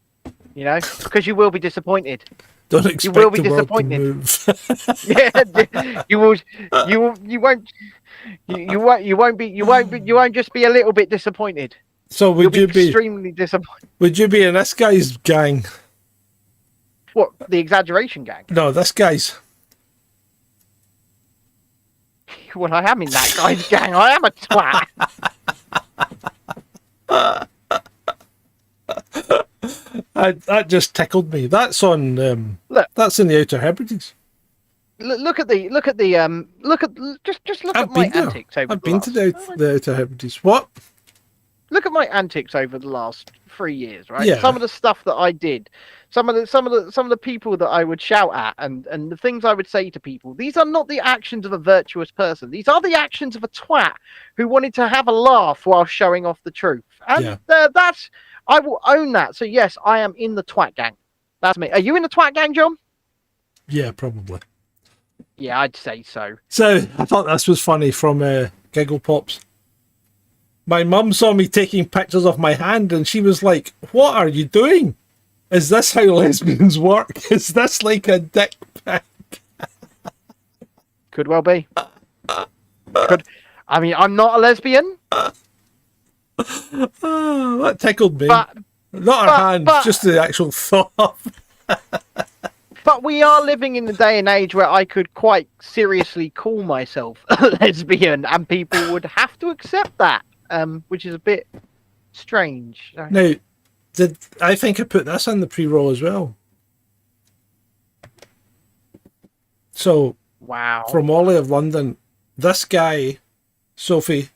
because you will be disappointed. Don't expect you will be the disappointed. World to Yeah, move. you won't just be a little bit disappointed. So would you be extremely disappointed? Would you be in this guy's gang? What, the exaggeration gang? No, this guy's. Well, I am in that guy's gang. I am a twat. That just tickled me. That's on. That's in the Outer Hebrides. Look at my antics over. I've been to the Outer Hebrides. What? Look at my antics over the last 3 years, right? Yeah. Some of the stuff that I did, some of the people that I would shout at, and the things I would say to people. These are not the actions of a virtuous person. These are the actions of a twat who wanted to have a laugh while showing off the truth. And that's, I will own that. So yes, I am in the twat gang. That's me. Are you in the twat gang, John? Yeah, probably. Yeah, I'd say so. So I thought this was funny from Giggle Pops. My mum saw me taking pictures of my hand and she was like, "What are you doing? Is this how lesbians work? Is this like a dick pic?" Could well be. I mean, I'm not a lesbian. Oh, that tickled me. Not her hand, just the actual thought. But we are living in the day and age where I could quite seriously call myself a lesbian and people would have to accept that. Which is a bit strange. Now, I think I put this in the pre-roll as well. So, wow. From Ollie of London, this guy, Sophie,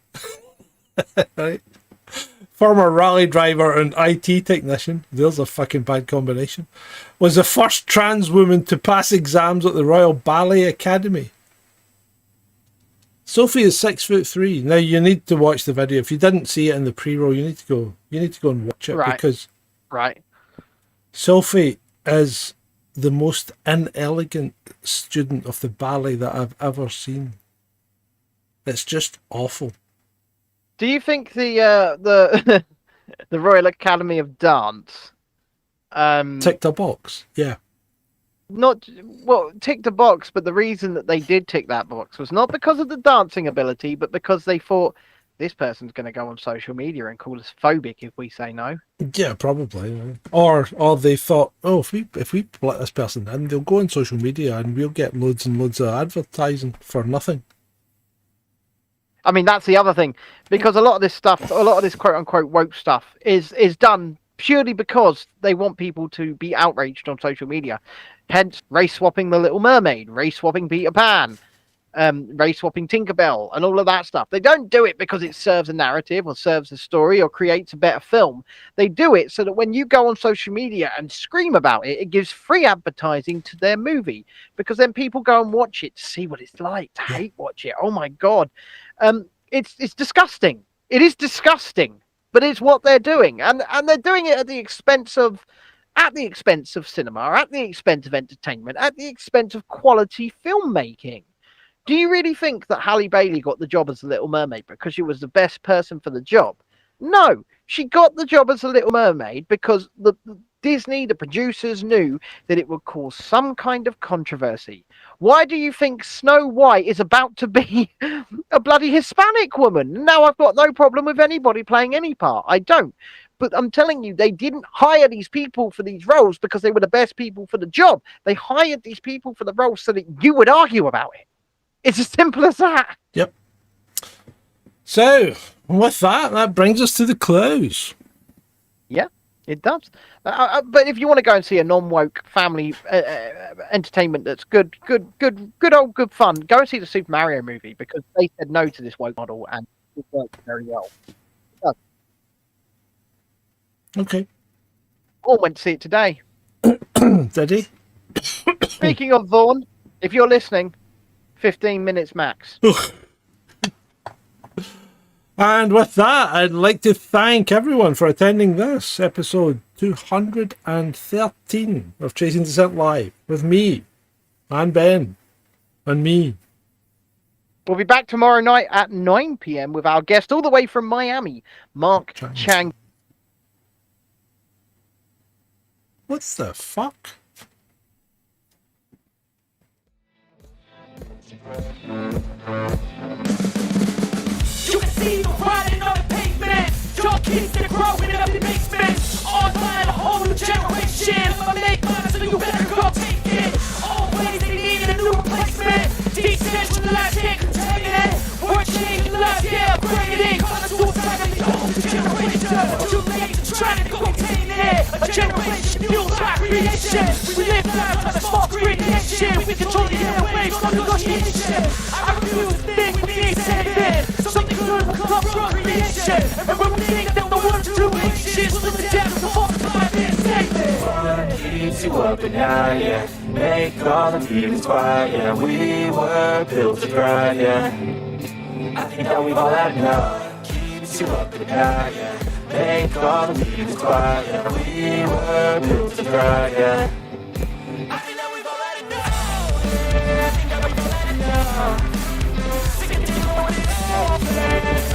right? Former rally driver and IT technician, there's a fucking bad combination, was the first trans woman to pass exams at the Royal Ballet Academy. Sophie is 6'3". Now you need to watch the video. If you didn't see it in the pre-roll, you need to go and watch it, because Sophie is the most inelegant student of the ballet that I've ever seen. It's just awful. Do you think the the Royal Academy of Dance ticked a box? Yeah. Ticked a box, but the reason that they did tick that box was not because of the dancing ability, but because they thought this person's going to go on social media and call us phobic if we say no. Yeah, probably. Or they thought, if we let this person in, they'll go on social media and we'll get loads and loads of advertising for nothing. I mean, that's the other thing, because a lot of this stuff, a lot of this quote unquote woke stuff is done purely because they want people to be outraged on social media. Hence, race swapping The Little Mermaid, race swapping Peter Pan, race swapping Tinkerbell, and all of that stuff. They don't do it because it serves a narrative or serves a story or creates a better film. They do it so that when you go on social media and scream about it, it gives free advertising to their movie, because then people go and watch it to see what it's like, to hate watch it. Oh my God. It's disgusting. It is disgusting, but it's what they're doing. And they're doing it at the expense of cinema, at the expense of entertainment, at the expense of quality filmmaking. Do you really think that Halle Bailey got the job as the Little Mermaid because she was the best person for the job? No, she got the job as the Little Mermaid because the Disney, the producers, knew that it would cause some kind of controversy. Why do you think Snow White is about to be a bloody Hispanic woman? Now, I've got no problem with anybody playing any part. I don't. But I'm telling you, they didn't hire these people for these roles because they were the best people for the job. They hired these people for the roles so that you would argue about it. It's as simple as that. Yep. So, with that brings us to the close. Yeah, it does. But if you want to go and see a non-woke family entertainment that's good fun, go and see the Super Mario movie, because they said no to this woke model and it works very well. It does. Okay. Vaughan went to see it today. Did he? Speaking of Vaughan, if you're listening, 15 minutes max. And with that, I'd like to thank everyone for attending this episode 213 of Chasing Dissent Live with me and Ben and me. We'll be back tomorrow night at 9 p.m. with our guest all the way from Miami, Mark Chang. What the fuck? You can see them riding on the pavement. Your kids, they're growing up in basements. Online, a whole new generation. I'ma make mine, so you better go take it. Always they need a new replacement. Decentralized, can't contain it. We're changing lives, yeah, upgrading. Call it suicide of the old generation. Too late to try to go contain it. A generation fueled by creation. We live lives on a small creation. We control the airwaves on negotiation. I refuse to think we need saving. Something good will come from creation. And when we think that the world's too ancient, we'll live the death of the whole time and save it. One keeps you up at night, yeah. Make all the feelings quiet, yeah. We were built to grind, yeah. I think that we've all had enough. Keeps you up at night, yeah. Make all the feelings quiet, yeah. We were built to grind, yeah. I think that we've all had enough. I think that we've all had enough. Sick of dealing with it all, man.